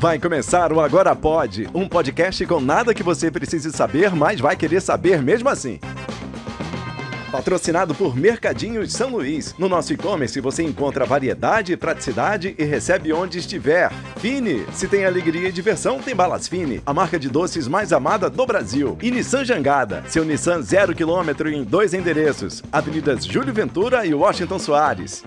Vai começar o Agora Pode, um podcast com nada que você precise saber, mas vai querer saber mesmo assim. Patrocinado por Mercadinhos São Luís. No nosso e-commerce você encontra variedade e praticidade e recebe onde estiver. Fini, se tem alegria e diversão, tem Balas Fini, a marca de doces mais amada do Brasil. E Nissan Jangada, seu Nissan 0 km em 2 endereços. Avenidas Júlio Ventura e Washington Soares.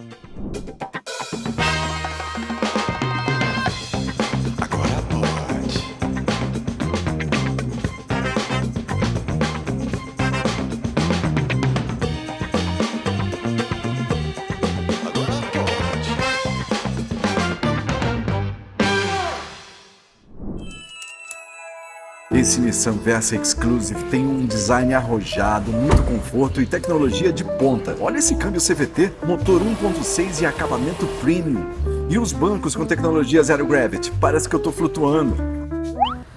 Esse Nissan Versa Exclusive tem um design arrojado, muito conforto e tecnologia de ponta. Olha esse câmbio CVT, motor 1.6 e acabamento premium. E os bancos com tecnologia Zero Gravity, parece que eu tô flutuando.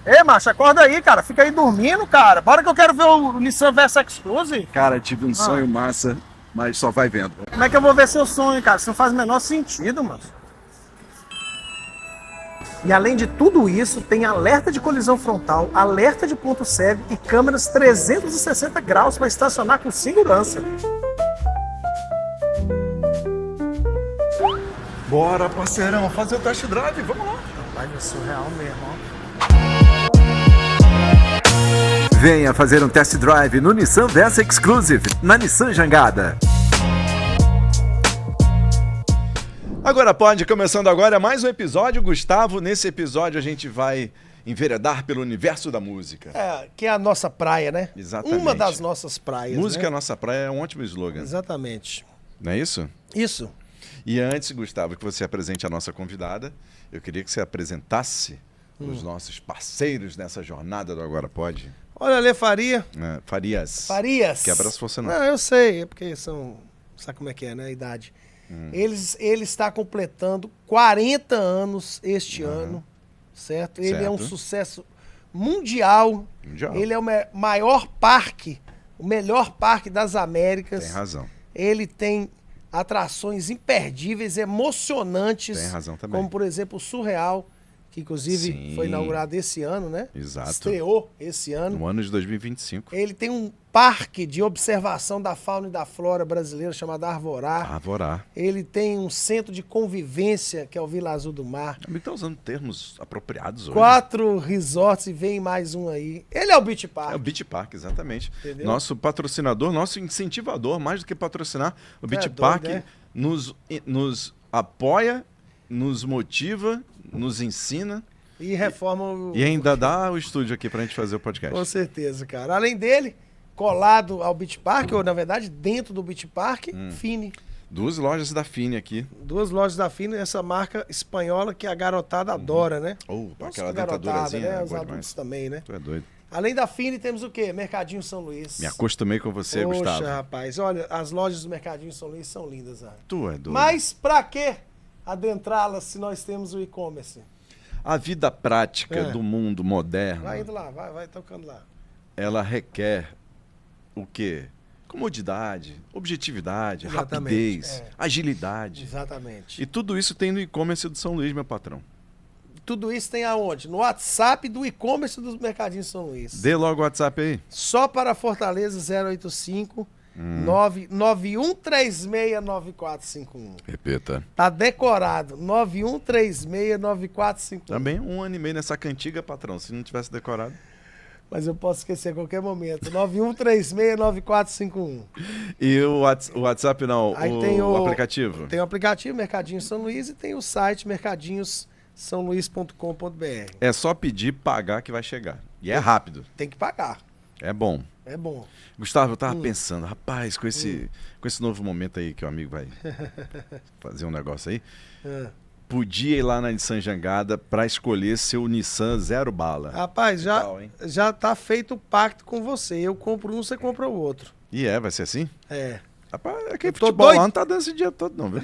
Ei, macho, acorda aí, cara. Fica aí dormindo, cara. Bora que eu quero ver o Nissan Versa Exclusive. Cara, tive um sonho massa, mas só vai vendo. Como é que eu vou ver seu sonho, cara? Isso não faz o menor sentido, mano. E além de tudo isso, tem alerta de colisão frontal, alerta de ponto cego e câmeras 360 graus para estacionar com segurança. Bora, parceirão, fazer o test drive, vamos lá. Rapaz, é surreal mesmo, ó. Venha fazer um test drive no Nissan Versa Exclusive, na Nissan Jangada. Agora pode, começando agora mais um episódio, Gustavo. Nesse episódio a gente vai enveredar pelo universo da música. Que é a nossa praia, né? Exatamente. Uma das nossas praias, Música né? é a nossa praia é um ótimo slogan. Exatamente. Não é isso? Isso. E antes, Gustavo, que você apresente a nossa convidada, eu queria que você apresentasse os nossos parceiros nessa jornada do Agora Pode. Olha, Lê Faria. Farias. Farias. Quebra as forças não. Não, eu sei, é porque são... Sabe como é que é, né? A idade. Ele está completando 40 anos este ano, certo? Ele é um sucesso mundial. Ele é o maior parque, o melhor parque das Américas. Tem razão. Ele tem atrações imperdíveis, emocionantes. Tem razão também. Como, por exemplo, o Surreal, que inclusive foi inaugurado esse ano, né? Exato. Estreou esse ano. No ano de 2025. Ele tem um parque de observação da fauna e da flora brasileira chamado Arvorá. Arvorá. Ele tem um centro de convivência, que é o Vila Azul do Mar. Ele está usando termos apropriados hoje. 4 resorts e vem mais um aí. Ele é o Beach Park. É o Beach Park, exatamente. Entendeu? Nosso patrocinador, nosso incentivador, mais do que patrocinar, o Beach doido, Park né? nos apoia, nos motiva, nos ensina E reforma o... e ainda dá o estúdio aqui pra gente fazer o podcast. Com certeza, cara. Além dele, colado ao Beach Park, ou na verdade dentro do Beach Park, Fini. 2 lojas da Fini aqui. 2 lojas da Fini, essa marca espanhola que a garotada adora, né? Aquela garotada, dentadurazinha. né? Os boa adultos demais. também, né? Tu é doido. Além da Fini, temos o quê? Mercadinho São Luís. Me acostumei com você, Poxa, Gustavo. rapaz, olha, as lojas do Mercadinho São Luís são lindas, né? Tu é doido. Mas pra que adentrá-las se nós temos o e-commerce? A vida prática do mundo moderno, Vai indo lá, vai tocando lá. ela requer o quê? Comodidade, objetividade, Exatamente, rapidez, agilidade. Exatamente. E tudo isso tem no e-commerce do São Luís, meu patrão. Tudo isso tem aonde? No WhatsApp do e-commerce do Mercadinho São Luís. Dê logo o WhatsApp aí. Só para Fortaleza 085 91369451. Repita. Tá decorado. 91369451. Também 1 ano e meio nessa cantiga, patrão. Se não tivesse decorado. Mas eu posso esquecer a qualquer momento. 91369451. E o WhatsApp não, Aí tem o aplicativo? Tem o aplicativo Mercadinho São Luís e tem o site mercadinhossaoluís.com.br. É só pedir, pagar que vai chegar. E é rápido. Tem que pagar. É bom. É bom. Gustavo, eu tava pensando, rapaz, com esse novo momento aí que o amigo vai fazer um negócio aí, podia ir lá na Nissan Jangada pra escolher seu Nissan 0 bala. Rapaz, Legal, hein? já tá feito o pacto com você. Eu compro um, você compra o outro. E vai ser assim? É. Rapaz, aquele tô futebol doido. lá não tá dando esse dia todo não, viu?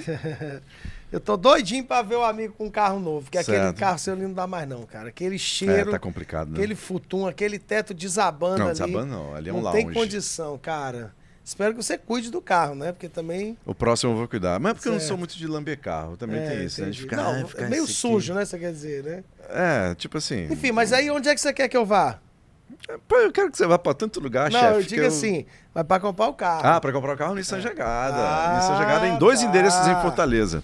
Eu tô doidinho pra ver o amigo com um carro novo, porque aquele Certo. carro seu ali não dá mais não, cara. Aquele cheiro, Tá complicado, né? aquele futum, aquele teto desabando Não, ali. desabando não, ali é um Não tem lounge. condição, cara. Espero que você cuide do carro, né? Porque também... O próximo eu vou cuidar. Mas é porque eu não sou Certo. muito de lamber carro. Também tem isso, né? De ficar, Não, ficar é meio esse aqui. sujo, né? Você quer dizer, né? É, tipo assim... Enfim, mas aí onde é que você quer que eu vá? Pô, eu quero que você vá pra tanto lugar, Não, chefe. eu digo assim, vai pra comprar o carro. Ah, pra comprar o carro Nissan Jangada. Ah, Nissan Jangada em 2 tá. endereços em Fortaleza.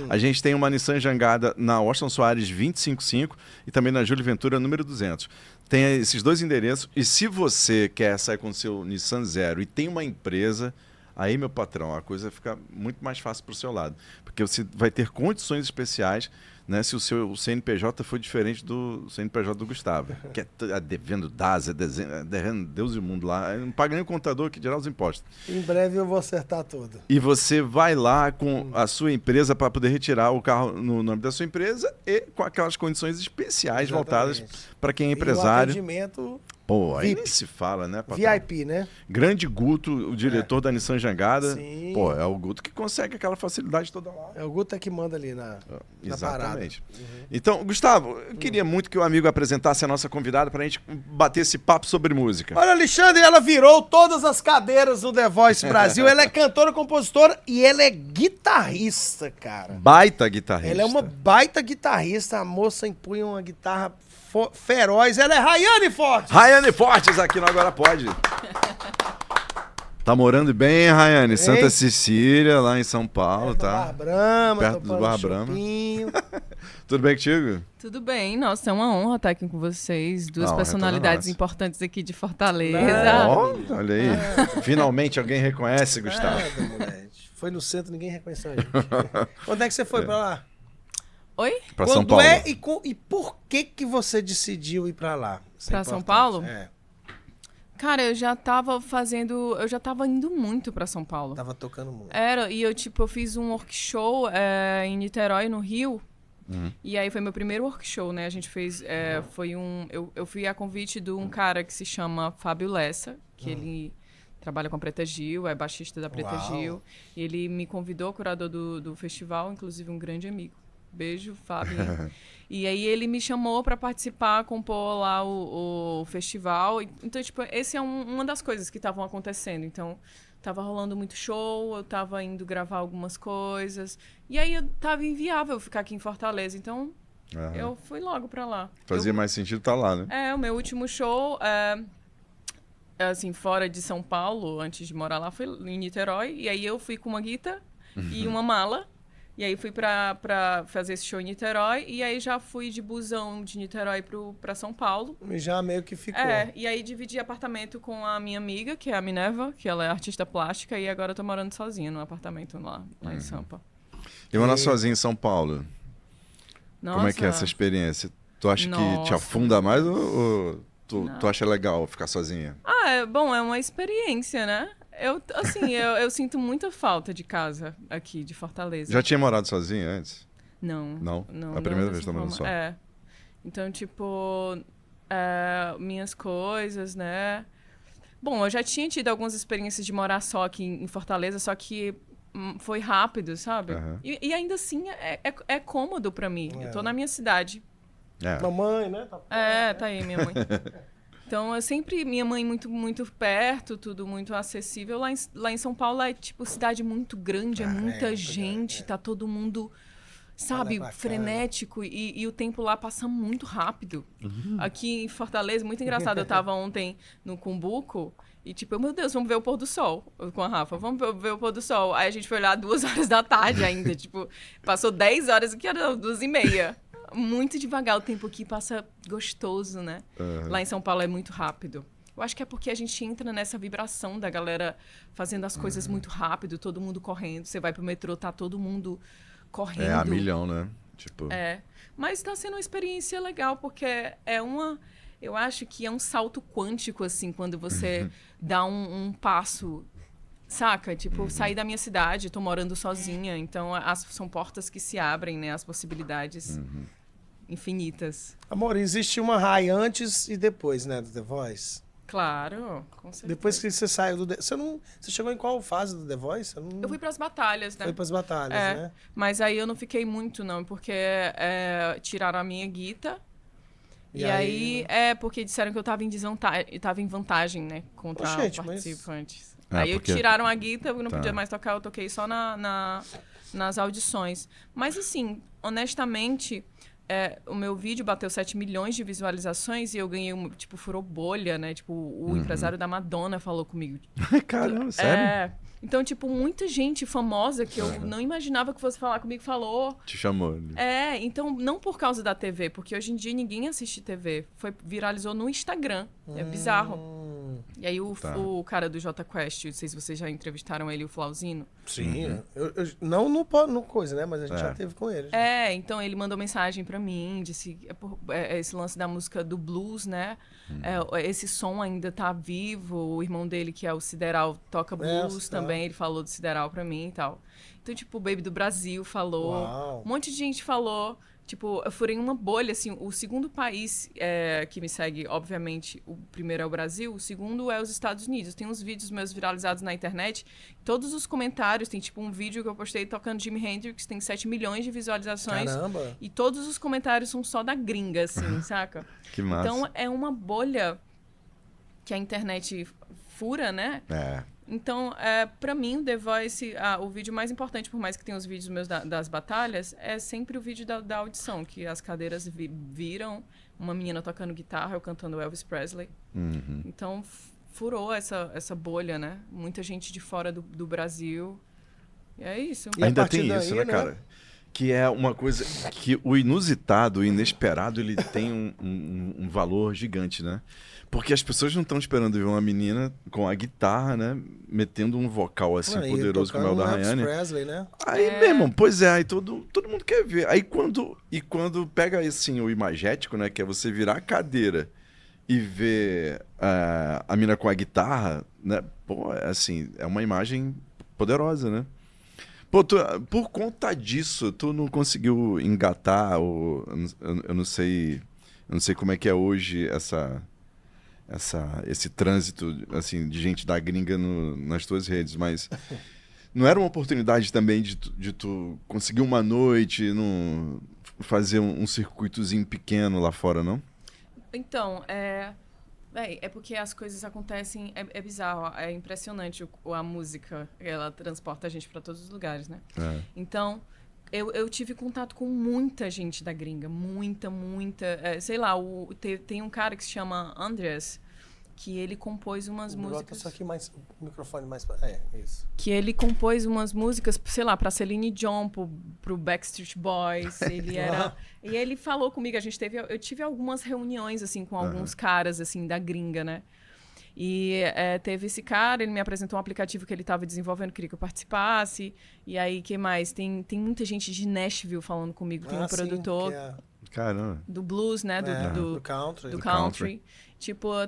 A gente tem uma Nissan Jangada na Washington Soares 255 e também na Júlio Ventura número 200. Tem esses 2 endereços e se você quer sair com o seu Nissan Zero e tem uma empresa, aí, meu patrão, a coisa fica muito mais fácil pro seu lado. Porque você vai ter condições especiais, né, se o seu CNPJ for diferente do CNPJ do Gustavo. Que é devendo DAS, devendo Deus e o mundo lá. Não paga nem o contador que dirá os impostos. Em breve eu vou acertar tudo. E você vai lá com a sua empresa para poder retirar o carro no nome da sua empresa e com aquelas condições especiais voltadas para quem é empresário. E o atendimento Pô, aí VIP. nem se fala, né, patrão? VIP, né? Grande Guto, o diretor da Nissan Jangada. Sim. Pô, é o Guto que consegue aquela facilidade toda lá. É o Guto que manda ali na parada. Exatamente. Então, Gustavo, eu queria muito que o amigo apresentasse a nossa convidada para a gente bater esse papo sobre música. Olha, Alexandre, ela virou todas as cadeiras no The Voice Brasil. Ela é cantora, compositora e ela é guitarrista, cara. Baita guitarrista. Ela é uma baita guitarrista. A moça empunha uma guitarra feroz. Ela é Rayane Fortes. Rayane Fortes aqui no Agora Pode. Tá morando bem, Rayane? Santa Cecília, lá em São Paulo, tá? Bar Brahma, Perto do Bar Brahma. Tudo bem contigo? Tudo bem, nossa, é uma honra estar aqui com vocês, duas A honra é personalidades toda nossa. importantes aqui de Fortaleza. Ó, olha aí. Finalmente alguém reconhece, Gustavo. Foi no centro, ninguém reconheceu a gente. Onde é que você foi pra lá? Oi? Pra Quando São Paulo. e por que você decidiu ir pra lá? Isso é Pra São importante. Paulo? É, Cara, eu já tava indo muito pra São Paulo. tava tocando muito. E eu fiz um workshop em Niterói, no Rio. E aí foi meu primeiro workshop, né? A gente fez, eu fui a convite de um cara que se chama Fábio Lessa, que ele trabalha com a Preta Gil, é baixista da Preta Uau. Gil. E ele me convidou, curador do festival, inclusive um grande amigo. Beijo, Fábio. E aí ele me chamou para participar, compor lá o festival. Então, tipo, esse é uma das coisas que estavam acontecendo. Então, tava rolando muito show, eu tava indo gravar algumas coisas. E aí tava inviável ficar aqui em Fortaleza. Então, eu fui logo para lá. Fazia mais sentido estar lá, né? O meu último show, assim, fora de São Paulo, antes de morar lá, foi em Niterói. E aí eu fui com uma guitarra e uma mala. E aí fui pra fazer esse show em Niterói. E aí já fui de busão de Niterói pra São Paulo. E já meio que ficou. E aí dividi apartamento com a minha amiga, que é a Minerva, que ela é artista plástica. E agora eu tô morando sozinha no apartamento lá em Sampa. E morar sozinho em São Paulo? Nossa. Como é que é essa experiência? Tu acha que te Nossa. afunda mais ou tu acha legal ficar sozinha? Bom, é uma experiência, né? Eu sinto muita falta de casa aqui, de Fortaleza. Já tinha morado sozinha antes? Não. Não? Não, A primeira não vez dessa tá morando forma. só? Então, tipo, minhas coisas, né? Bom, eu já tinha tido algumas experiências de morar só aqui em Fortaleza, só que foi rápido, sabe? Aham. E ainda assim é cômodo pra mim. Eu tô na minha cidade. Mamãe, né? Tá aí minha mãe. Então, eu sempre... Minha mãe muito, muito perto, tudo muito acessível. Lá em São Paulo é, tipo, cidade muito grande, é muita gente, tá todo mundo, sabe, frenético. E o tempo lá passa muito rápido. Aqui em Fortaleza, muito engraçado. Eu tava ontem no Cumbuco e, tipo, meu Deus, vamos ver o pôr do sol com a Rafa. Vamos ver o pôr do sol. Aí a gente foi lá 2h da tarde ainda. Tipo, passou 10 horas, que era 2h30. Muito devagar, o tempo aqui passa gostoso, né? Lá em São Paulo é muito rápido. Eu acho que é porque a gente entra nessa vibração da galera fazendo as coisas muito rápido, todo mundo correndo. Você vai pro metrô, tá todo mundo correndo. É, a milhão, né? Tipo... Mas tá sendo uma experiência legal, porque eu acho que é um salto quântico, assim, quando você dá um passo, saca? Tipo, sair da minha cidade, tô morando sozinha, então são portas que se abrem, né? As possibilidades infinitas. Amor, existe uma Rai antes e depois, né, do The Voice? Claro, com certeza. Depois que você saiu do... Você chegou em qual fase do The Voice? Eu fui pras batalhas, né? Foi pras batalhas, né? Mas aí eu não fiquei muito, não, porque tiraram a minha guita. E aí, porque disseram que eu tava em vantagem, né? Contra Oxente, participantes. Aí tiraram a guitarra, eu não podia mais tocar, eu toquei só nas audições. Mas assim, honestamente, o meu vídeo bateu 7 milhões de visualizações e eu ganhei, furou bolha, né? Tipo, o empresário da Madonna falou comigo. Caramba, sério? Então, muita gente famosa que eu não imaginava que fosse falar comigo falou. Te chamou. Então, não por causa da TV, porque hoje em dia ninguém assiste TV. Viralizou no Instagram. É bizarro. E aí o cara do Jota Quest, não sei se vocês já entrevistaram ele, o Flauzino. Sim, não no coisa, né? Mas a gente já teve com ele. Então ele mandou mensagem pra mim, disse esse lance da música do blues, né? Esse som ainda tá vivo. O irmão dele, que é o Sideral, toca blues também. Ele falou do Sideral pra mim e tal. Então, o Baby do Brasil falou. Uau. Um monte de gente falou. Eu furei uma bolha, assim. O segundo país que me segue, obviamente, o primeiro é o Brasil, o segundo é os Estados Unidos. Tem uns vídeos meus viralizados na internet. Todos os comentários, tem um vídeo que eu postei tocando Jimi Hendrix, tem 7 milhões de visualizações. Caramba! E todos os comentários são só da gringa, assim, saca? Que massa. Então, é uma bolha que a internet fura, né? Então, pra mim, o The Voice, o vídeo mais importante, por mais que tenha os vídeos meus das batalhas, é sempre o vídeo da audição, que as cadeiras viram uma menina tocando guitarra, eu cantando Elvis Presley. Então, furou essa bolha, né? Muita gente de fora do Brasil. E é isso. E ainda tem isso, né, cara? Que é uma coisa que o inusitado, o inesperado, ele tem um valor gigante, né? Porque as pessoas não estão esperando ver uma menina com a guitarra, né? Metendo um vocal assim poderoso como é o da Rayane. Presley, né? Aí, meu irmão, pois é, aí todo mundo quer ver. Aí quando pega assim o imagético, né? Que é você virar a cadeira e ver a mina com a guitarra, né? Pô, assim, é uma imagem poderosa, né? Pô, por conta disso, tu não conseguiu engatar eu não sei como é que é hoje esse trânsito assim de gente da gringa nas tuas redes, mas não era uma oportunidade também de tu conseguir uma noite, fazer um circuitozinho pequeno lá fora, não? Então, é porque as coisas acontecem, é bizarro, é impressionante a música, ela transporta a gente para todos os lugares, né? Então, eu tive contato com muita gente da gringa, muita, sei lá, tem um cara que se chama Andreas, que ele compôs umas músicas... Só aqui mais, o microfone mais... isso. Que ele compôs umas músicas, sei lá, pra Celine Dion, pro Backstreet Boys, ele era... E ele falou comigo, eu tive algumas reuniões, assim, com alguns caras, assim, da gringa, né? E teve esse cara, ele me apresentou um aplicativo que ele estava desenvolvendo, queria que eu participasse. E aí, que mais? Tem muita gente de Nashville falando comigo, tem um produtor... Caramba. Do blues, né? Do country.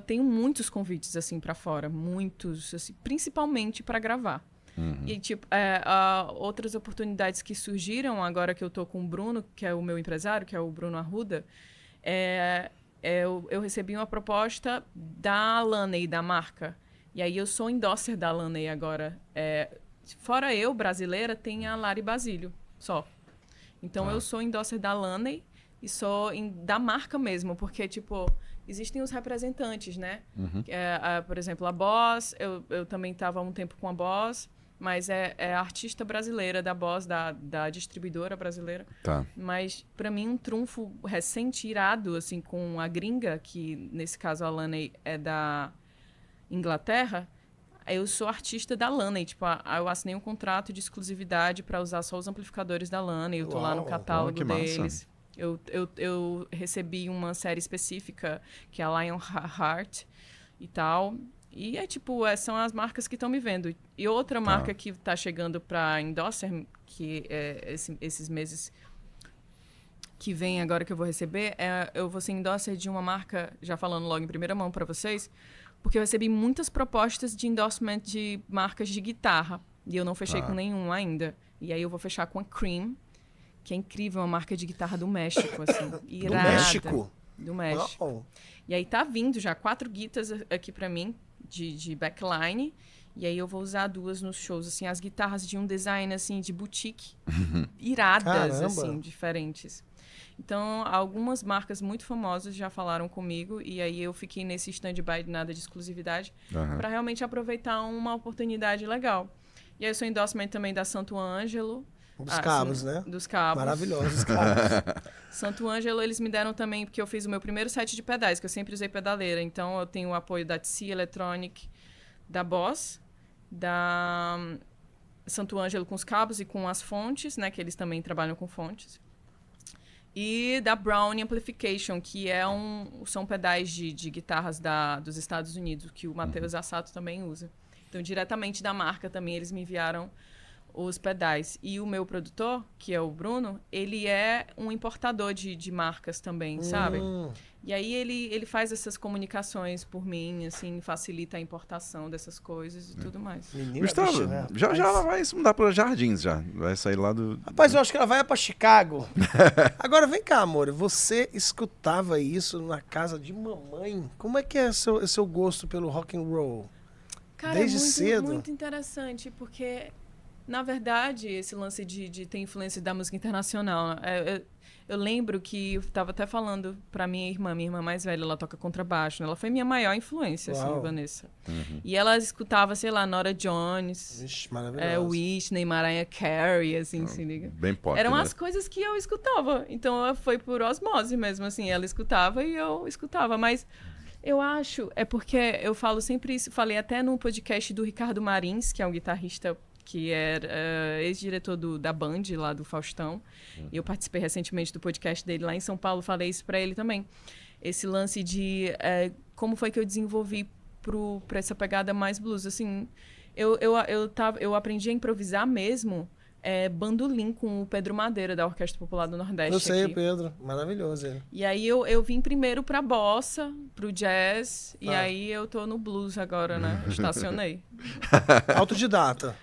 Tenho muitos convites, assim, pra fora. Muitos, assim, principalmente pra gravar. E, outras oportunidades que surgiram agora que eu tô com o Bruno, que é o meu empresário, que é o Bruno Arruda, eu recebi uma proposta da Laney, da marca. E aí eu sou endorser da Laney agora. Fora eu, brasileira, tem a Lari Basílio, só. Então eu sou endorser da Laney e sou da marca mesmo, porque, existem os representantes, né? Por exemplo, a Boss, eu também estava há um tempo com a Boss, mas é a artista brasileira da Boss, da distribuidora brasileira. Tá. Mas, para mim, um trunfo recente, irado, assim, com a gringa, que, nesse caso, a Laney é da Inglaterra, eu sou artista da Laney. Eu assinei um contrato de exclusividade para usar só os amplificadores da Laney. Eu tô lá no catálogo deles. Eu recebi uma série específica, que é a Lionheart e tal. E são as marcas que estão me vendo. E outra marca que está chegando para endorser, que esses meses que vem agora que eu vou receber, eu vou ser endorser de uma marca, já falando logo em primeira mão para vocês, porque eu recebi muitas propostas de endorsement de marcas de guitarra. E eu não fechei com nenhum ainda. E aí eu vou fechar com a Cream, que é incrível, uma marca de guitarra do México, assim. Irada. Do México? Do México. Oh. E aí tá vindo já 4 guitas aqui pra mim, de backline. E aí eu vou usar 2 nos shows, assim, as guitarras de um design, assim, de boutique. Iradas, Caramba. assim, diferentes. Então, algumas marcas muito famosas já falaram comigo e aí eu fiquei nesse stand-by de nada de exclusividade para realmente aproveitar uma oportunidade legal. E aí eu sou endorsement também da Santo Ângelo. Dos cabos, né? Dos cabos. Maravilhosos cabos. Santo Ângelo, eles me deram também, porque eu fiz o meu primeiro set de pedais, que eu sempre usei pedaleira. Então, eu tenho o apoio da TC Electronic, da Boss, da Santo Ângelo com os cabos e com as fontes, né? Que eles também trabalham com fontes. E da Brown Amplification, que são pedais de guitarras dos Estados Unidos, que o Matheus Assato também usa. Então, diretamente da marca também, eles me enviaram os pedais. E o meu produtor, que é o Bruno, ele é um importador de marcas também, sabe? E aí ele faz essas comunicações por mim, assim, facilita a importação dessas coisas e tudo mais. Menina, Gustavo, já ela vai se mudar para Jardins, já. Vai sair lá do... Rapaz, eu acho que ela vai para Chicago. Agora, vem cá, amor. Você escutava isso na casa de mamãe? Como é que é seu gosto pelo rock and roll? Cara, desde é muito, cedo? muito interessante, porque... Na verdade, esse lance de ter influência da música internacional, eu lembro que eu estava até falando para minha irmã mais velha, ela toca contrabaixo, né? Ela foi minha maior influência, assim, Vanessa. E ela escutava, sei lá, Nora Jones, Whitney, Mariah Carey, assim, se liga. Bem pop, eram né? as coisas que eu escutava. Então, foi por osmose mesmo, assim. Ela escutava e eu escutava, mas... Eu acho, é porque eu falo sempre isso, falei até no podcast do Ricardo Marins, que é um guitarrista que era ex-diretor da Band, lá do Faustão. E eu participei recentemente do podcast dele lá em São Paulo, falei isso para ele também. Esse lance de como foi que eu desenvolvi para essa pegada mais blues. Assim, eu aprendi a improvisar mesmo bandolim com o Pedro Madeira, da Orquestra Popular do Nordeste. Eu sei, aqui. o Pedro. Maravilhoso ele. E aí eu vim primeiro pra bossa, pro jazz, e aí eu tô no blues agora, né? Estacionei. Autodidata.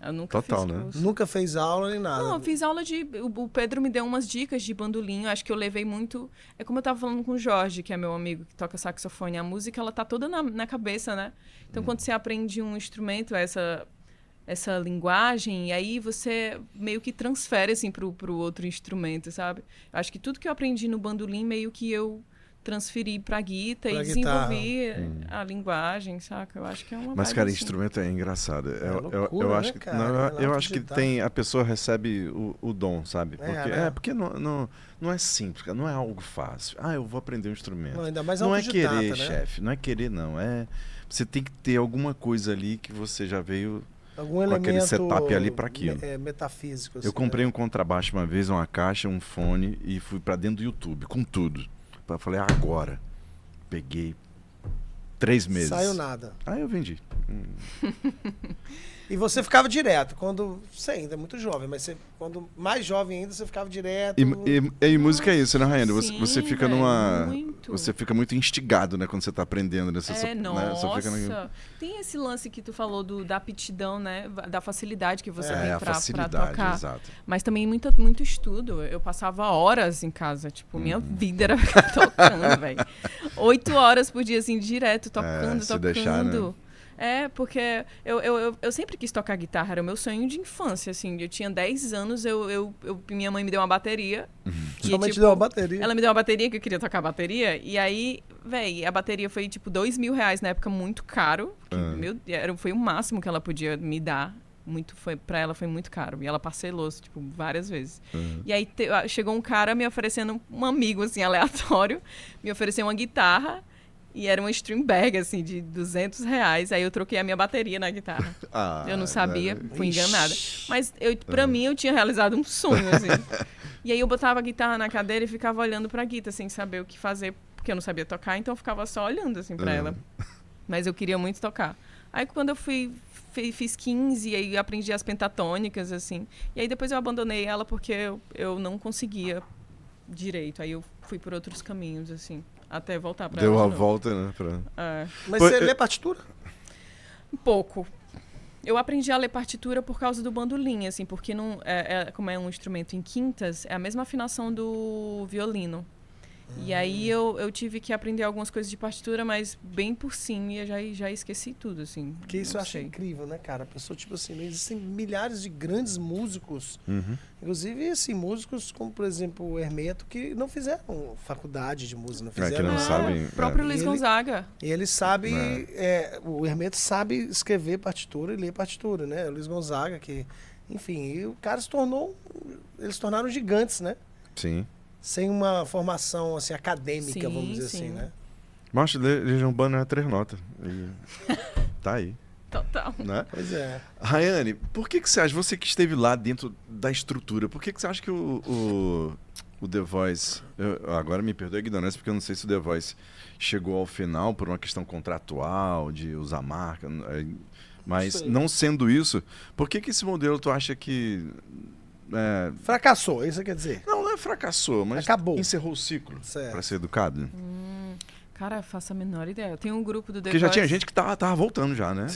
Eu nunca Total, fiz né? curso. Nunca fez aula nem nada. Não, eu fiz aula o Pedro me deu umas dicas de bandolim, acho que eu levei muito... É como eu tava falando com o Jorge, que é meu amigo, que toca saxofone. A música, ela tá toda na cabeça, né? Então, quando você aprende um instrumento, essa linguagem, e aí você meio que transfere, assim, pro outro instrumento, sabe? Eu acho que tudo que eu aprendi no bandolim, meio que eu transferi pra guitarra e desenvolvi a linguagem, saca? Eu acho que é uma Mas, cara, assim. instrumento é engraçado. Loucura, eu acho né, que, cara? eu acho que a pessoa recebe o dom, sabe? Porque não é simples, cara, não é algo fácil. Eu vou aprender um instrumento. Não, ainda mais não é autodidata, querer, né? chefe. Não é querer, não. Você tem que ter alguma coisa ali que você já veio algum com aquele setup ali para aquilo. Metafísico. Assim, eu comprei um contrabaixo uma vez, uma caixa, um fone e fui para dentro do YouTube, com tudo. Eu falei, agora. Peguei 3 meses. Saiu nada. Aí eu vendi. E você ficava direto, você ainda é muito jovem, mas quando mais jovem ainda, você ficava direto. E música é isso, né, Raiane? Sim, você fica muito. Você fica muito instigado, né, quando você tá aprendendo. Né? Nossa. Fica tem esse lance que tu falou da aptidão, né? Da facilidade que você tem pra tocar. Exato. Mas também muito estudo. Eu passava horas em casa. Tipo, minha vida era ficar tocando, velho. 8 horas por dia, assim, direto, tocando. Deixar, né? Porque eu sempre quis tocar guitarra, era o meu sonho de infância, assim. Eu tinha 10 anos, minha mãe me deu uma bateria. Sua mãe te deu uma bateria? Ela me deu uma bateria, que eu queria tocar bateria. E aí, véi, a bateria foi tipo R$2.000 na época, muito caro. Foi o máximo que ela podia me dar. Pra ela foi muito caro. E ela parcelou, tipo, várias vezes. E aí chegou um cara me oferecendo, um amigo, assim, aleatório, me ofereceu uma guitarra. E era uma stream bag, assim, de R$200. Aí eu troquei a minha bateria na guitarra. Eu não sabia, fui enganada. Mas, pra mim, eu tinha realizado um sonho, assim. E aí eu botava a guitarra na cadeira e ficava olhando pra guitarra, sem saber o que fazer, porque eu não sabia tocar. Então eu ficava só olhando, assim, pra ela. Mas eu queria muito tocar. Aí quando eu fiz 15, e aí aprendi as pentatônicas, assim. E aí depois eu abandonei ela porque eu não conseguia direito. Aí eu fui por outros caminhos, assim. Até voltar pra Deu ela. Deu a volta, né? Mas você lê partitura? Um pouco. Eu aprendi a ler partitura por causa do bandolim, assim, porque como é um instrumento em quintas, é a mesma afinação do violino. E aí eu tive que aprender algumas coisas de partitura, mas bem por cima, e já esqueci tudo, assim. Porque isso eu acho incrível, né, cara? A pessoa, tipo assim, existem milhares de grandes músicos, inclusive, assim, músicos como, por exemplo, o Hermeto, que não fizeram faculdade de música, não fizeram... que não sabem... O próprio Luiz Gonzaga. E ele sabe... o Hermeto sabe escrever partitura e ler partitura, né? O Luiz Gonzaga, que... Enfim, e o cara se tornou... Eles se tornaram gigantes, né? Sim. Sem uma formação, assim, acadêmica, vamos dizer assim, né? Mas Legião Urbana é 3 notas. E tá aí. Total. Né? Pois é. Rayane, por que você acha, você que esteve lá dentro da estrutura, por que você acha que o The Voice... agora me perdoe a ignorância, porque eu não sei se o The Voice chegou ao final por uma questão contratual, de usar marca, mas não sendo isso, por que esse modelo tu acha que... fracassou, isso quer dizer? Não é fracassou, mas acabou. Encerrou o ciclo para ser educado. Cara, eu faço a menor ideia. Eu tenho um grupo do The Porque Voice. já tinha gente que tava voltando já, né?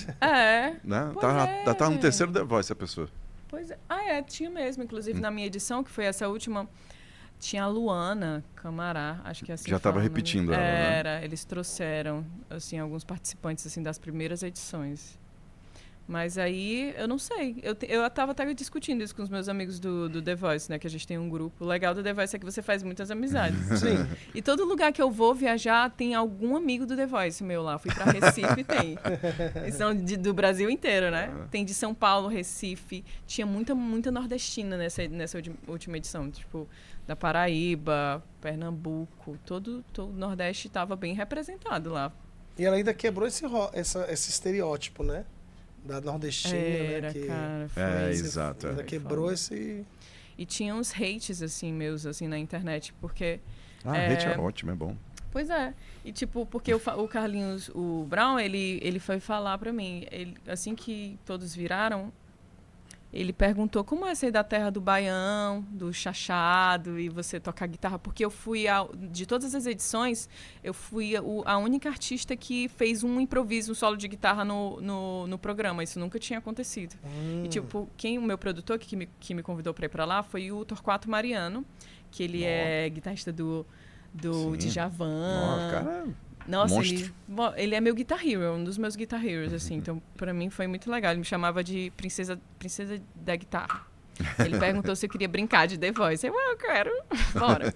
Né? Tava no terceiro The Voice, a pessoa. Pois é. Tinha mesmo. Inclusive, na minha edição, que foi essa última, tinha a Luana Camará, acho que é assim. Já estava repetindo ela, né? Eles trouxeram, assim, alguns participantes, assim, das primeiras edições. Mas aí, eu não sei. Eu tava até discutindo isso com os meus amigos do The Voice, né? Que a gente tem um grupo. O legal do The Voice é que você faz muitas amizades. Sim. E todo lugar que eu vou viajar, tem algum amigo do The Voice meu lá. Fui pra Recife, tem. Eles são do Brasil inteiro, né? Tem de São Paulo, Recife. Tinha muita nordestina nessa última edição. Tipo, da Paraíba, Pernambuco. Todo o Nordeste tava bem representado lá. E ela ainda quebrou esse estereótipo, né? Da nordestina, Era, né? Que cara, exato. Ainda quebrou esse... E tinha uns hates, assim, meus, assim, na internet, porque... hate é ótimo, é bom. Pois é. E, tipo, porque o Carlinhos, o Brown, ele foi falar pra mim, assim que todos viraram, ele perguntou como é ser da terra do baião, do chachado, e você tocar guitarra. Porque eu fui, de todas as edições, eu fui a única artista que fez um improviso, um solo de guitarra no programa. Isso nunca tinha acontecido. E, tipo, o meu produtor que me convidou pra ir pra lá foi o Torquato Mariano, que ele é guitarrista do Djavan. Cara... Nossa, ele é meu Guitar Hero, um dos meus Guitar Heroes, assim. Então, pra mim, foi muito legal. Ele me chamava de princesa da guitarra. Ele perguntou se eu queria brincar de The Voice. Eu quero. Bora.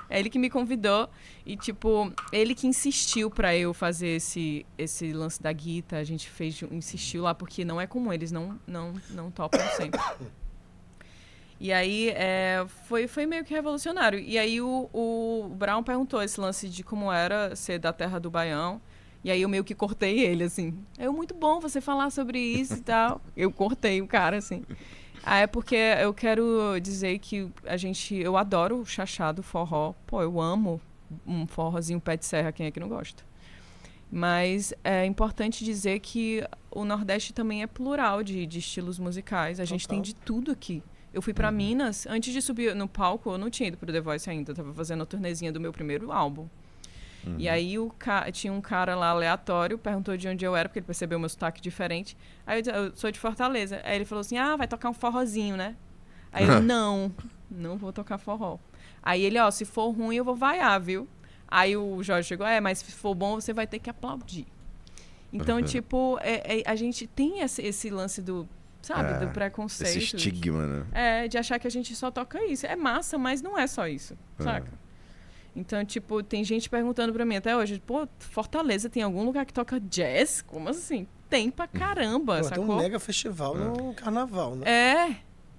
É ele que me convidou. E, tipo, ele que insistiu pra eu fazer esse lance da guitarra. A gente insistiu lá, porque não é comum. Eles não topam sempre. E aí, foi meio que revolucionário. E aí, o Brown perguntou esse lance de como era ser da terra do Baião. E aí, eu meio que cortei ele, assim. Muito bom você falar sobre isso e tal. Eu cortei o cara, assim. É porque eu quero dizer que eu adoro o chachado, forró. Pô, eu amo um forrozinho pé de serra, quem é que não gosta? Mas é importante dizer que o Nordeste também é plural de estilos musicais. A gente tem de tudo aqui. Eu fui pra Minas, antes de subir no palco, eu não tinha ido pro The Voice ainda, eu tava fazendo a turnezinha do meu primeiro álbum. E aí tinha um cara lá aleatório, perguntou de onde eu era, porque ele percebeu meu sotaque diferente. Aí eu disse, eu sou de Fortaleza. Aí ele falou assim, vai tocar um forrozinho, né? Aí eu, não vou tocar forró. Aí ele, se for ruim, eu vou vaiar, viu? Aí o Jorge chegou, mas se for bom, você vai ter que aplaudir. Então, tipo, a gente tem esse lance do... Sabe, do preconceito. Esse estigma, né? De achar que a gente só toca isso. É massa, mas não é só isso, saca? Então, tipo, tem gente perguntando pra mim até hoje, pô, Fortaleza tem algum lugar que toca jazz? Como assim? Tem pra caramba, sacou? Tem um mega festival no carnaval, né?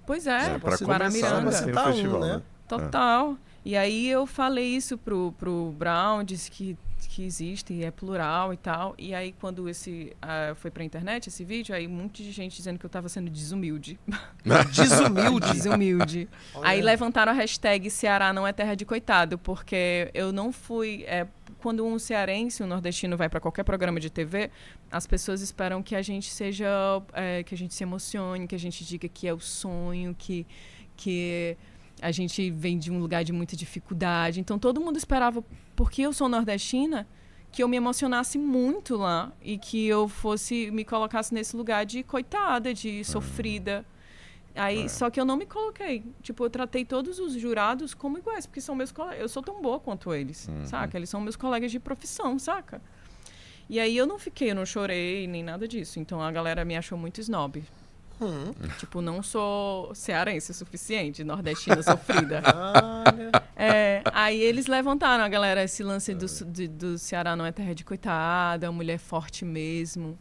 Pois é. Pra Guaramiranga. começar, tem um festival, né? Total. E aí eu falei isso pro Brown, disse que existe e é plural e tal. E aí quando foi pra internet, esse vídeo, aí um monte de gente dizendo que eu tava sendo desumilde. Desumilde. Aí levantaram a hashtag Ceará não é terra de coitado, porque eu não fui... quando um cearense, um nordestino vai pra qualquer programa de TV, as pessoas esperam que a gente seja... que a gente se emocione, que a gente diga que é o sonho, que a gente vem de um lugar de muita dificuldade. Então, todo mundo esperava, porque eu sou nordestina, que eu me emocionasse muito lá e que eu me colocasse nesse lugar de coitada, de sofrida. Aí, só que eu não me coloquei. Tipo, eu tratei todos os jurados como iguais, porque são meus colegas. Eu sou tão boa quanto eles, saca? Eles são meus colegas de profissão, saca? E aí eu não chorei, nem nada disso. Então a galera me achou muito snob. Tipo, não sou cearense o suficiente, nordestina sofrida. Aí eles levantaram, a galera, esse lance do Ceará não é terra de coitada, é uma mulher forte mesmo.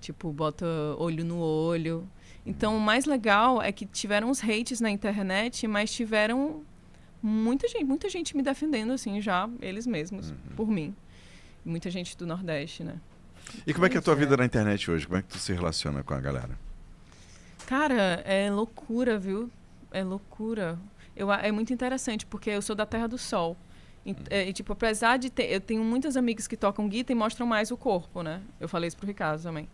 Tipo, bota olho no olho. Então, o mais legal é que tiveram uns hates na internet, mas tiveram muita gente me defendendo, assim, já, eles mesmos, por mim. Muita gente do Nordeste, né? E como é que é a tua vida na internet hoje? Como é que tu se relaciona com a galera? Cara, é loucura, viu? É loucura. É muito interessante, porque eu sou da Terra do Sol. Tipo, apesar de ter... Eu tenho muitas amigas que tocam guitarra e mostram mais o corpo, né? Eu falei isso pro Ricardo também.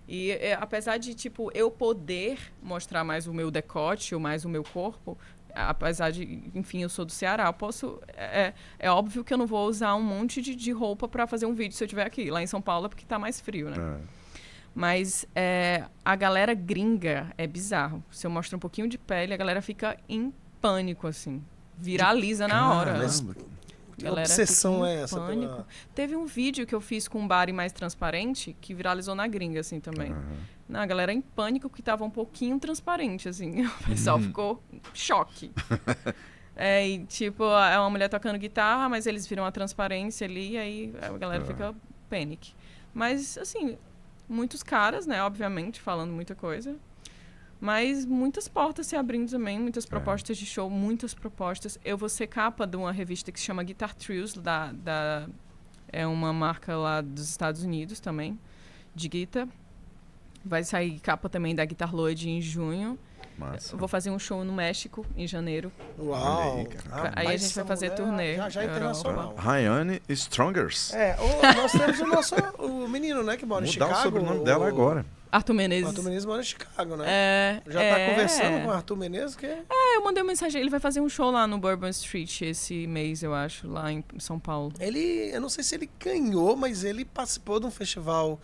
E apesar de, tipo, eu poder mostrar mais o meu decote ou mais o meu corpo, apesar de, enfim, eu sou do Ceará, eu posso... É óbvio que eu não vou usar um monte de roupa para fazer um vídeo se eu estiver aqui. Lá em São Paulo é porque tá mais frio, né? Mas a galera gringa é bizarro. Se eu mostro um pouquinho de pele, a galera fica em pânico, assim. Viraliza na hora. Que obsessão é essa? Teve um vídeo que eu fiz com um body mais transparente que viralizou na gringa, assim, também. A galera em pânico porque tava um pouquinho transparente, assim. O pessoal ficou choque. E, tipo, é uma mulher tocando guitarra, mas eles viram a transparência ali, e aí a galera fica panic. Mas, assim, muitos caras, né, obviamente, falando muita coisa. Mas muitas portas se abrindo também, muitas propostas de show, muitas propostas. Eu vou ser capa de uma revista que se chama Guitar Trios, é uma marca lá dos Estados Unidos também, de guitarra. Vai sair capa também da Guitar Lloyd em junho. Massa. Eu vou fazer um show no México em janeiro. Uau! Aí a gente vai fazer turnê. Já é internacional. Rayane Strongers. Nós temos o menino, né, que mora em Chicago. Mudar o sobrenome dela agora. Arthur Menezes. Arthur Menezes mora em Chicago, né? Já tá conversando com o Arthur Menezes? Eu mandei uma mensagem. Ele vai fazer um show lá no Bourbon Street esse mês, eu acho, lá em São Paulo. Eu não sei se ele ganhou, mas ele participou de um festival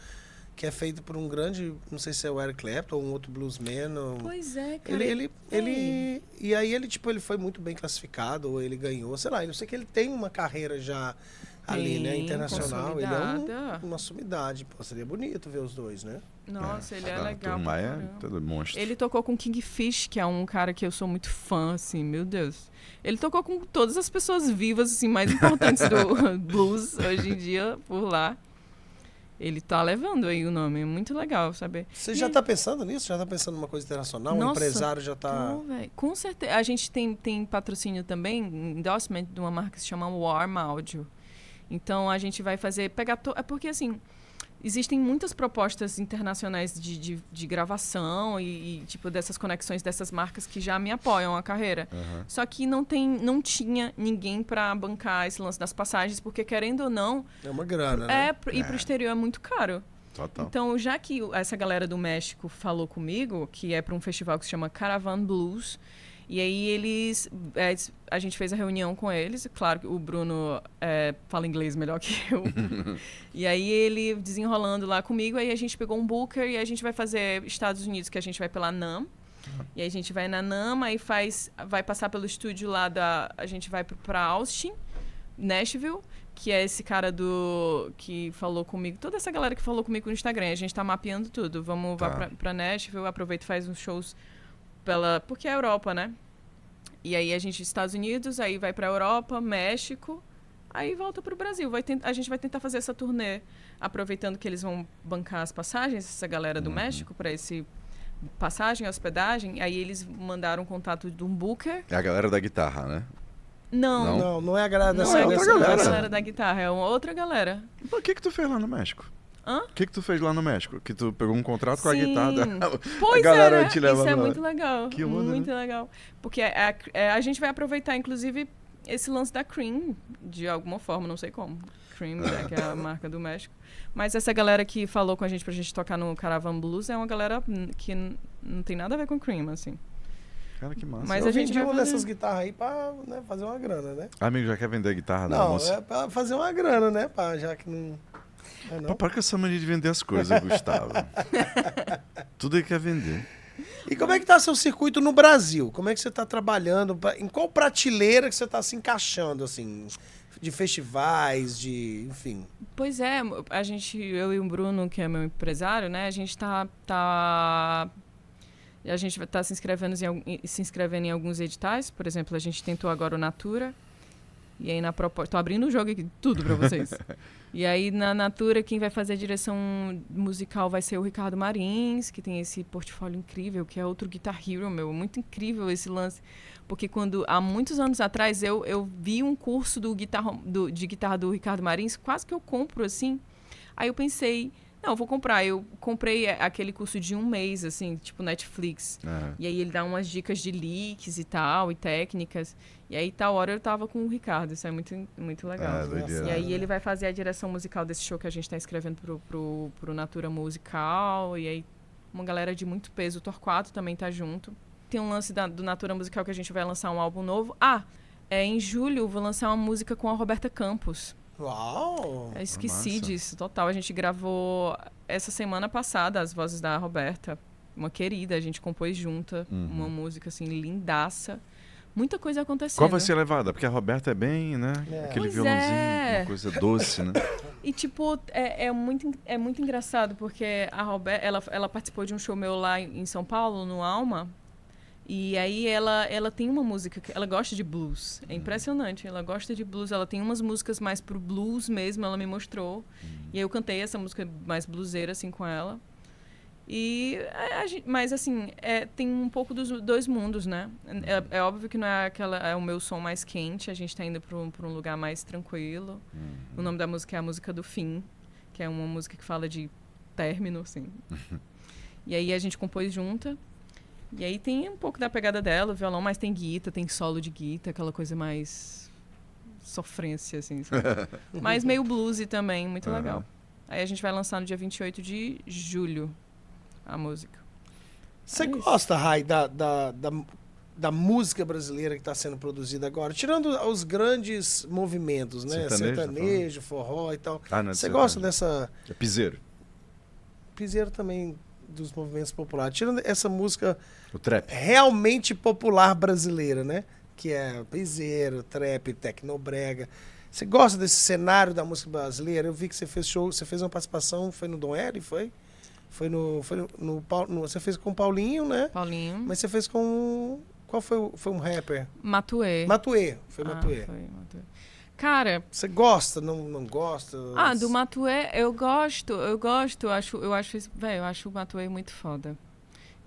que é feito por um grande, não sei se é o Eric Clapton ou um outro bluesman. Pois é, cara. E aí ele, tipo, ele foi muito bem classificado, ou ele ganhou, sei lá, eu sei que ele tem uma carreira já ali, né, internacional. Ele é uma sumidade. Pô, seria bonito ver os dois, né? Nossa, ele é legal. Todo monstro. Ele tocou com Kingfish, que é um cara que eu sou muito fã, assim, meu Deus. Ele tocou com todas as pessoas vivas, assim, mais importantes do blues hoje em dia, por lá. Ele tá levando aí o nome, é muito legal saber. Você já tá pensando nisso? Já tá pensando numa coisa internacional? Um empresário já tá... Com certeza. A gente tem patrocínio também, endorsement de uma marca que se chama Warm Audio. Então, a gente vai fazer... É porque, assim, existem muitas propostas internacionais de gravação e, tipo, dessas conexões dessas marcas que já me apoiam a carreira. Só que não tinha ninguém para bancar esse lance das passagens, porque, querendo ou não... É uma grana, né? Ir pro exterior é muito caro. Total. Então, já que essa galera do México falou comigo, que é para um festival que se chama Caravan Blues, e aí a gente fez a reunião com eles, claro que o Bruno fala inglês melhor que eu, e aí ele desenrolando lá comigo, aí a gente pegou um booker e a gente vai fazer Estados Unidos, que a gente vai pela NAMM, e aí a gente vai na NAMM, aí vai passar pelo estúdio lá a gente vai para Austin, Nashville, que é esse cara que falou comigo, toda essa galera que falou comigo no Instagram, a gente tá mapeando tudo, vai pra Nashville, aproveita e faz uns shows porque é a Europa, né? E aí a gente, Estados Unidos, aí vai pra Europa, México, aí volta pro Brasil. A gente vai tentar fazer essa turnê, aproveitando que eles vão bancar as passagens, essa galera do México, pra esse passagem, hospedagem. Aí eles mandaram contato de um booker. É a galera da guitarra, né? Não é a galera dessa galera da guitarra, é uma outra galera. Mas o que tu fez lá no México? Hã? O que tu fez lá no México? Que tu pegou um contrato com a guitarra. Pois a galera te leva isso é lá. muito legal. Que onda, muito legal. Porque a gente vai aproveitar, inclusive, esse lance da Cream, de alguma forma, não sei como. Cream, né, que é a marca do México. Mas essa galera que falou com a gente pra gente tocar no Caravan Blues é uma galera que não tem nada a ver com Cream, assim. Cara, que massa. Mas a gente vai fazer essas guitarras aí pra, né, fazer uma grana, né? Amigo, já quer vender a guitarra da Não, moça? é pra fazer uma grana, né? Já que não... Para com essa mania de vender as coisas, Gustavo. Tudo aí quer vender. E como é que tá seu circuito no Brasil? Como é que você tá trabalhando? Em qual prateleira que você tá se encaixando, assim? De festivais, enfim. Pois é, eu e o Bruno, que é meu empresário, né? A gente vai estar se inscrevendo em alguns editais. Por exemplo, a gente tentou agora o Natura. E aí na proposta... Tô abrindo o jogo aqui, tudo pra vocês. E aí na Natura, quem vai fazer a direção musical vai ser o Ricardo Marins, que tem esse portfólio incrível, que é outro Guitar Hero, meu. Muito incrível esse lance. Porque há muitos anos atrás, eu vi um curso de guitarra do Ricardo Marins, quase que eu compro, assim. Aí eu pensei... Não, eu vou comprar. Eu comprei aquele curso de 1 mês, assim, tipo Netflix. E aí ele dá umas dicas de leaks e tal, e técnicas. E aí, tal hora, eu tava com o Ricardo. Isso é muito, muito legal. E aí ele vai fazer a direção musical desse show que a gente tá escrevendo pro Natura Musical. E aí uma galera de muito peso. O Torquato também tá junto. Tem um lance do Natura Musical que a gente vai lançar um álbum novo. Em julho eu vou lançar uma música com a Roberta Campos. Uau! Eu esqueci disso, total. A gente gravou essa semana passada as vozes da Roberta. Uma querida, a gente compôs junta. Uma música, assim, lindaça. Muita coisa acontecendo. Qual vai ser a levada? Porque a Roberta é bem, né? Aquele Pois violãozinho, uma coisa doce, né? E, tipo, é muito engraçado, porque a Roberta, ela participou de um show meu lá em São Paulo, no Alma. E aí ela tem uma música que ela gosta de blues. É impressionante. Ela gosta de blues. Ela tem umas músicas mais pro blues mesmo, ela me mostrou. E aí eu cantei essa música mais bluseira, assim, com ela. Mas, assim, tem um pouco dos dois mundos, né? É óbvio que não é o meu som mais quente. A gente tá indo pra um lugar mais tranquilo. O nome da música é A Música do Fim, que é uma música que fala de término, assim. E aí a gente compôs junta. E aí tem um pouco da pegada dela, o violão, mas tem guitarra, tem solo de guitarra, aquela coisa mais sofrência, assim, sabe? Mas meio bluesy também, muito legal. Aí a gente vai lançar no dia 28 de julho a música. Você gosta, Rai, da música brasileira que está sendo produzida agora? Tirando os grandes movimentos, né? Sertanejo, forró e tal. Você gosta dessa... É piseiro. Piseiro também... dos movimentos populares, tirando essa música o trap realmente popular brasileira, né? Que é piseiro, trap, tecnobrega. Você gosta desse cenário da música brasileira? Eu vi que você fez show, você fez uma participação, foi no Dom L, foi? Você fez com o Paulinho, né? Paulinho. Mas você fez com... Qual foi um rapper? Matuê. Foi Matuê. Foi Matuê. Cara... Você gosta, não gosta? Do Matuê, eu gosto. Eu acho o Matuê muito foda.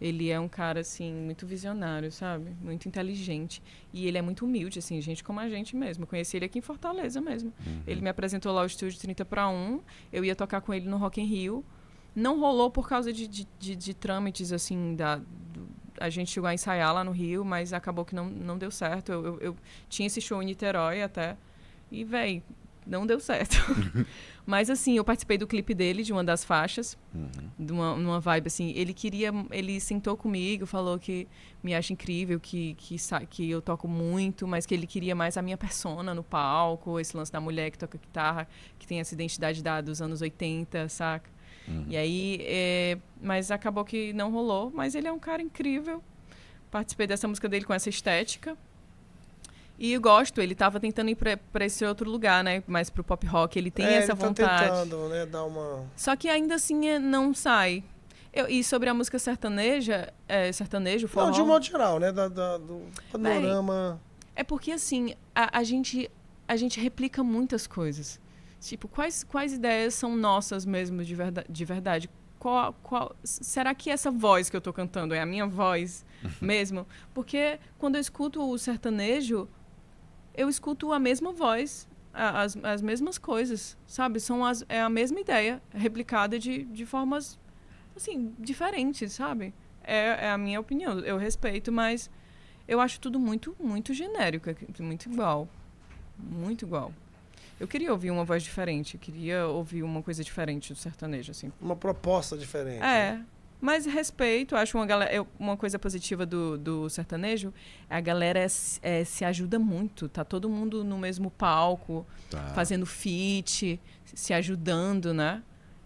Ele é um cara, assim, muito visionário, sabe? Muito inteligente. E ele é muito humilde, assim, gente como a gente mesmo. Eu conheci ele aqui em Fortaleza mesmo. Ele me apresentou lá o estúdio 30 para 1. Eu ia tocar com ele no Rock in Rio. Não rolou por causa de trâmites, assim, a gente chegou a ensaiar lá no Rio, mas acabou que não deu certo. Eu tinha esse show em Niterói até... E, véi, não deu certo. Mas, assim, eu participei do clipe dele, de uma das faixas. Numa vibe, assim. Ele sentou comigo, falou que me acha incrível, que eu toco muito, mas que ele queria mais a minha persona no palco, esse lance da mulher que toca guitarra, que tem essa identidade dos anos 80, saca? E aí... mas acabou que não rolou. Mas ele é um cara incrível. Participei dessa música dele com essa estética. E eu gosto, ele tava tentando ir pra esse outro lugar, né? Mais pro pop rock, ele tem essa vontade. Ele tá tentando, né? Dar uma... Só que ainda assim não sai. E sobre a música sertaneja, sertanejo, forró... Não, de um modo geral, né? Do panorama... É porque, assim, a gente replica muitas coisas. Tipo, quais ideias são nossas mesmo de verdade? Será que essa voz que eu tô cantando é a minha voz mesmo? Porque quando eu escuto o sertanejo... eu escuto a mesma voz, as mesmas coisas, sabe? É a mesma ideia, replicada de formas, assim, diferentes, sabe? É a minha opinião, eu respeito, mas eu acho tudo muito, muito genérico, muito igual. Muito igual. Eu queria ouvir uma voz diferente, eu queria ouvir uma coisa diferente do sertanejo, assim. Uma proposta diferente. Né? Mas respeito, acho uma coisa positiva do sertanejo, a galera se ajuda muito, tá todo mundo no mesmo palco, fazendo feat, se ajudando, né?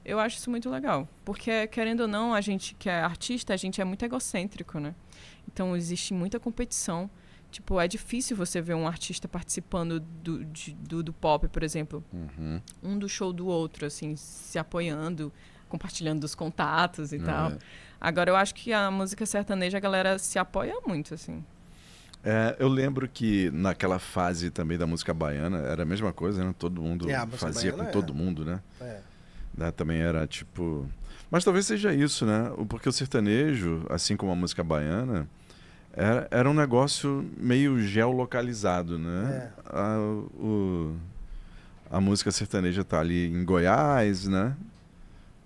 Eu acho isso muito legal. Porque, querendo ou não, a gente que é artista, a gente é muito egocêntrico, né? Então, existe muita competição. Tipo, é difícil você ver um artista participando do pop, por exemplo. Um do show do outro, assim, se apoiando, compartilhando dos contatos e tal. Agora, eu acho que a música sertaneja, a galera se apoia muito, assim. Eu lembro que naquela fase também da música baiana, era a mesma coisa, né? Todo mundo fazia com todo mundo, né? Né? Também era tipo... Mas talvez seja isso, né? Porque o sertanejo, assim como a música baiana... Era um negócio meio geolocalizado, né? A música sertaneja tá ali em Goiás, né?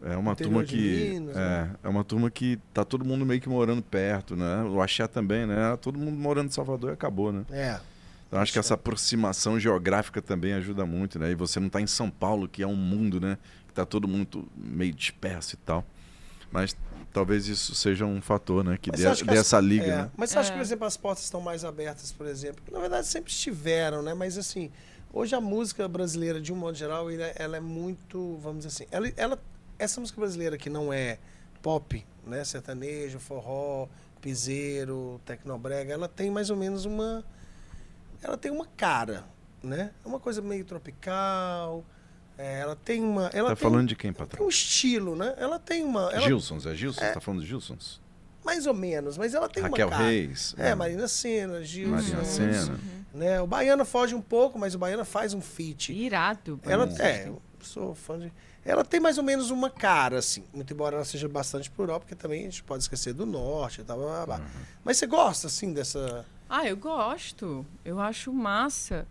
É uma turma que Minas, é uma turma que tá todo mundo meio que morando perto, né? O axé também, né? Todo mundo morando em Salvador e acabou, né? Então acho que essa aproximação geográfica também ajuda muito, né? E você não tá em São Paulo, que é um mundo, né? Que tá todo mundo meio disperso e tal. Mas talvez isso seja um fator, né? Que dê essa liga, né? Mas você acha que, por exemplo, as portas estão mais abertas, por exemplo? Na verdade, sempre estiveram, né? Mas, assim, hoje a música brasileira, de um modo geral, ela é muito, vamos dizer assim... Essa música brasileira que não é pop, né? Sertanejo, forró, piseiro, tecnobrega, ela tem mais ou menos uma... Ela tem uma cara, né? É uma coisa meio tropical... ela tem uma... Ela tá tem falando de quem, patrão? Tem um estilo, né? Ela tem uma... Gilsons, é Gilsons? Você tá falando de Gilsons? Mais ou menos, mas ela tem Raquel uma cara. Reis. Marina Sena, Gilson. Marina Sena. Né? O Baiana foge um pouco, mas o Baiana faz um feat. Irado. Eu sou fã de... Ela tem mais ou menos uma cara, assim. Muito embora ela seja bastante plural, porque também a gente pode esquecer do norte e tal. Blá, blá, blá. Mas você gosta, assim, dessa... Eu gosto. Eu acho massa.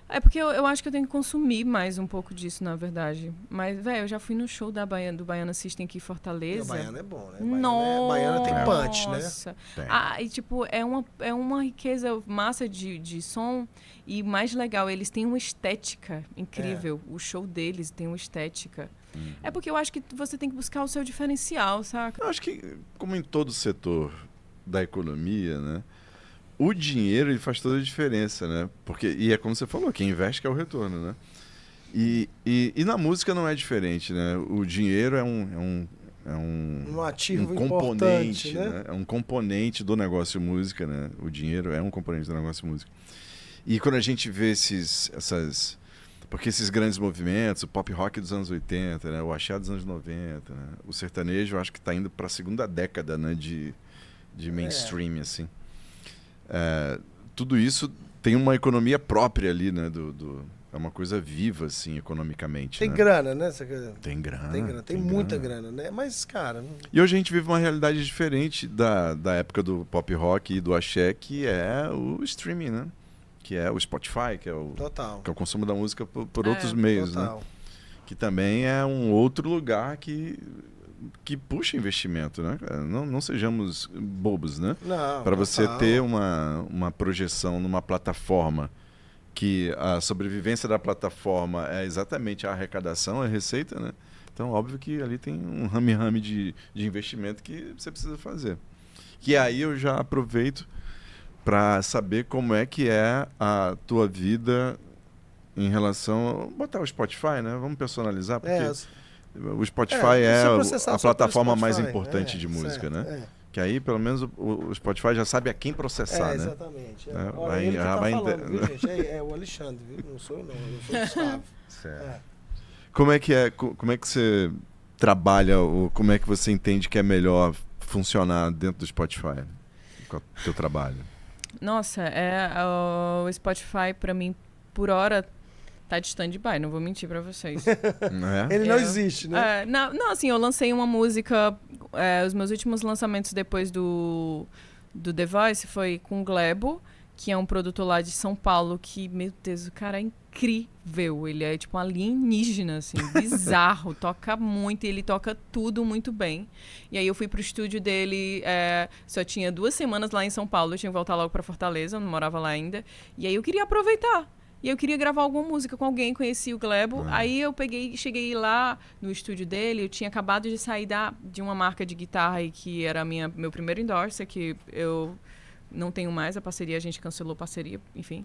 É porque eu acho que eu tenho que consumir mais um pouco disso, na verdade. Mas, velho, eu já fui no show do Baiana System aqui em Fortaleza. O Baiana é bom, né? Baiana tem punch, né? Nossa. E, tipo, é uma riqueza massa de som. E mais legal, eles têm uma estética incrível. O show deles tem uma estética. É porque eu acho que você tem que buscar o seu diferencial, saca? Eu acho que, como em todo setor da economia, né? O dinheiro ele faz toda a diferença, né? E é como você falou, quem investe quer o retorno, né? E na música não é diferente, né? O dinheiro é um ativo componente, né? É um componente do negócio música, né? O dinheiro é um componente do negócio música. E quando a gente vê porque esses grandes movimentos, o pop rock dos anos 80, né? O axé dos anos 90, né? O sertanejo, eu acho que está indo para a segunda década, né? De mainstream, assim. Tudo isso tem uma economia própria ali, né? É uma coisa viva, assim, economicamente. Tem né? grana, né? Tem grana. Tem muita grana, né? Mas, cara... E hoje a gente vive uma realidade diferente da época do pop rock e do axé, que é o streaming, né? Que é o Spotify, que é o consumo da música por outros meios, né? Que também é um outro lugar que puxa investimento, né? Não sejamos bobos, né? Para você ter uma projeção numa plataforma que a sobrevivência da plataforma é exatamente a arrecadação, a receita, né? Então, óbvio que ali tem um rame-rame de investimento que você precisa fazer. Que aí eu já aproveito para saber como é que é a tua vida em relação... Botar o Spotify, né? Vamos personalizar, porque... O Spotify é a plataforma mais importante de música, né? Que aí, pelo menos, o Spotify já sabe a quem processar, né? Exatamente. Olha, ele que tá falando, viu, gente? É o Alexandre, viu? Não sou eu, não. Eu sou o Gustavo. Certo. Como é que você trabalha, ou como é que você entende que é melhor funcionar dentro do Spotify? Qual é o teu trabalho? Nossa, o Spotify, pra mim, por hora... Tá de stand-by, não vou mentir pra vocês. Ele não existe, né? Não, assim, eu lancei uma música... os meus últimos lançamentos depois do The Voice foi com o Glebo, que é um produtor lá de São Paulo, que, meu Deus, o cara é incrível. Ele é tipo um alienígena, assim, bizarro. Toca muito, e ele toca tudo muito bem. E aí eu fui pro estúdio dele, só tinha 2 semanas lá em São Paulo, eu tinha que voltar logo pra Fortaleza, eu não morava lá ainda. E aí eu queria aproveitar. E eu queria gravar alguma música com alguém, conheci o Glebo. Aí eu cheguei lá no estúdio dele, eu tinha acabado de sair de uma marca de guitarra e que era meu primeiro endorser, que eu não tenho mais a parceria, a gente cancelou a parceria, enfim.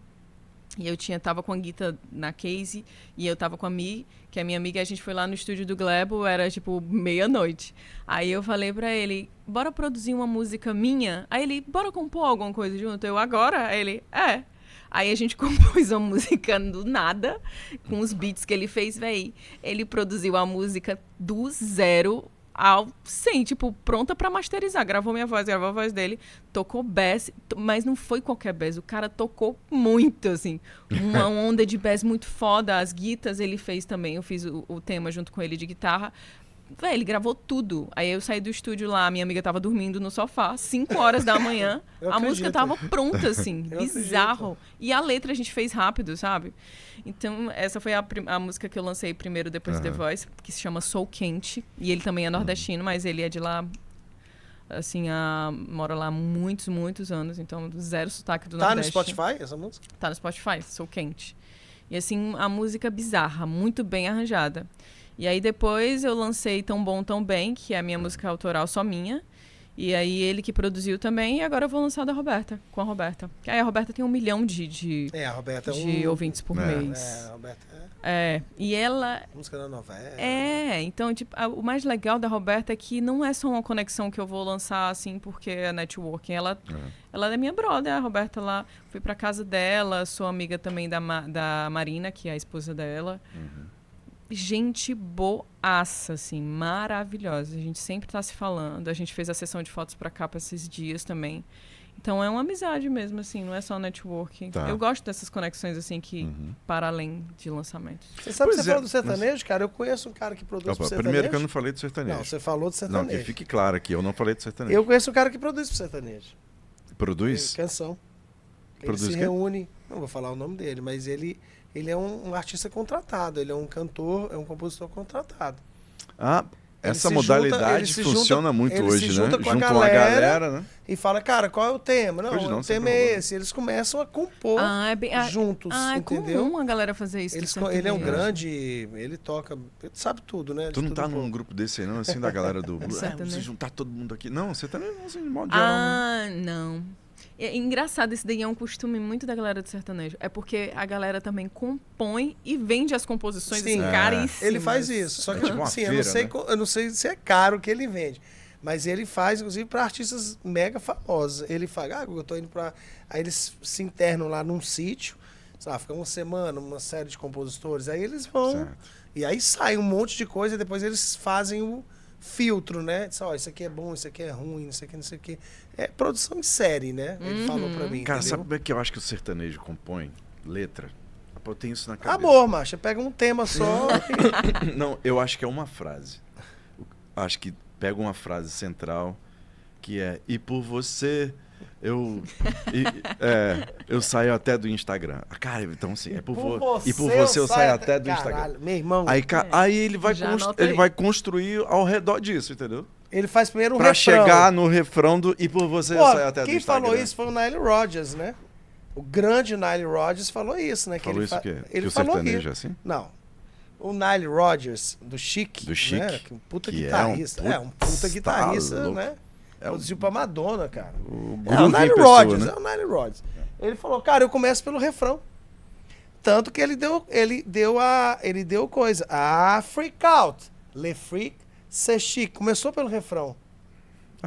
E eu tava com a Guita na case e eu tava com a Mi, que é minha amiga, e a gente foi lá no estúdio do Glebo, era tipo meia-noite. Aí eu falei pra ele, bora produzir uma música minha? Aí ele, bora compor alguma coisa junto? Eu, agora? Aí ele, é. Aí a gente compôs uma música do nada, com os beats que ele fez, véi. Ele produziu a música do zero ao 100, tipo, pronta pra masterizar. Gravou minha voz, gravou a voz dele, tocou bass, mas não foi qualquer bass, o cara tocou muito, assim, uma onda de bass muito foda. As guitas ele fez também, eu fiz o tema junto com ele de guitarra. Véi, ele gravou tudo. Aí eu saí do estúdio lá, minha amiga tava dormindo no sofá, 5 horas da manhã, a música tava pronta, assim, bizarro. Acredito. E a letra a gente fez rápido, sabe? Então, essa foi a música que eu lancei primeiro, depois de The Voice, que se chama Sou Quente. E ele também é nordestino, mas ele é de lá, assim, mora lá há muitos, muitos anos. Então, zero sotaque do Nordeste. Tá no Spotify, essa música? Tá no Spotify, Sou Quente. E, assim, a música bizarra, muito bem arranjada. E aí, depois, eu lancei Tão Bom, Tão Bem, que é a minha música autoral só minha. E aí, ele que produziu também. E agora eu vou lançar da Roberta, com a Roberta. Que aí a Roberta tem 1 milhão de a Roberta de ouvintes por mês. A Roberta e ela... música da novela. Então, tipo, o mais legal da Roberta é que não é só uma conexão que eu vou lançar, assim, porque é networking. Ela é minha brother, a Roberta lá. Fui pra casa dela, sou amiga também da Marina, que é a esposa dela. Gente boaça, assim, maravilhosa. A gente sempre tá se falando. A gente fez a sessão de fotos pra cá, pra esses dias também. Então é uma amizade mesmo, assim, não é só networking. Tá. Eu gosto dessas conexões, assim, que para além de lançamentos. Você sabe que você falou do sertanejo, cara? Eu conheço um cara que produz pro sertanejo. Primeiro que eu não falei do sertanejo. Não, você falou do sertanejo. Não, que fique claro aqui, eu não falei do sertanejo. Eu conheço um cara que produz pro sertanejo. Produz? Canção. Ele produz se reúne, não vou falar o nome dele, mas ele é um artista contratado, ele é um cantor, é um compositor contratado. Essa modalidade funciona muito hoje, né? Junta com a galera, né? E fala, cara, qual é o tema? Não, o tema é esse. Eles começam a compor juntos, entendeu? É comum a galera fazer isso. Ele é um grande, ele toca, ele sabe tudo, né? Tu não tá num grupo desse aí, não? Assim, da galera do... você juntar todo mundo aqui. Não, você tá assim, de modo geral. Não. É engraçado, isso daí é um costume muito da galera do sertanejo. É porque a galera também compõe e vende as composições assim, caríssimas. Ele faz isso. Só que, tipo assim, feira, eu não sei se é caro que ele vende. Mas ele faz, inclusive, para artistas mega famosos. Ele fala, eu tô indo pra... Aí eles se internam lá num sítio, sabe? Fica uma semana, uma série de compositores. Aí eles vão... Certo. E aí sai um monte de coisa e depois eles fazem o filtro, né? Diz, isso aqui é bom, isso aqui é ruim, isso aqui não sei o quê. É produção em série, né? Ele falou pra mim, cara, sabe como é que eu acho que o sertanejo compõe? Letra. Eu tenho isso na cabeça. Amor, macho, pega um tema só. Não, eu acho que é uma frase. Acho que pega uma frase central, que é, e por você... Eu saio até do Instagram. Cara, então assim, e por você eu saio até do Instagram. Meu irmão. Aí ele vai construir ao redor disso, entendeu? Ele faz primeiro um refrão. Pra chegar no refrão do e por você eu saio até do Instagram. Quem falou isso foi o Nile Rodgers, né? O grande Nile Rodgers falou isso, né? Falou isso o quê? Ele que falou o sertanejo é assim? Não. O Nile Rodgers, do Chic. Né? Um puta guitarrista. Um puta guitarrista, né? Produziu pra Madonna, cara. O Nile Rodgers, né? É o Nile Rodgers. Ele falou, cara, eu começo pelo refrão. Tanto que ele deu coisa. Freak out. Le freak, c'est chic. Começou pelo refrão.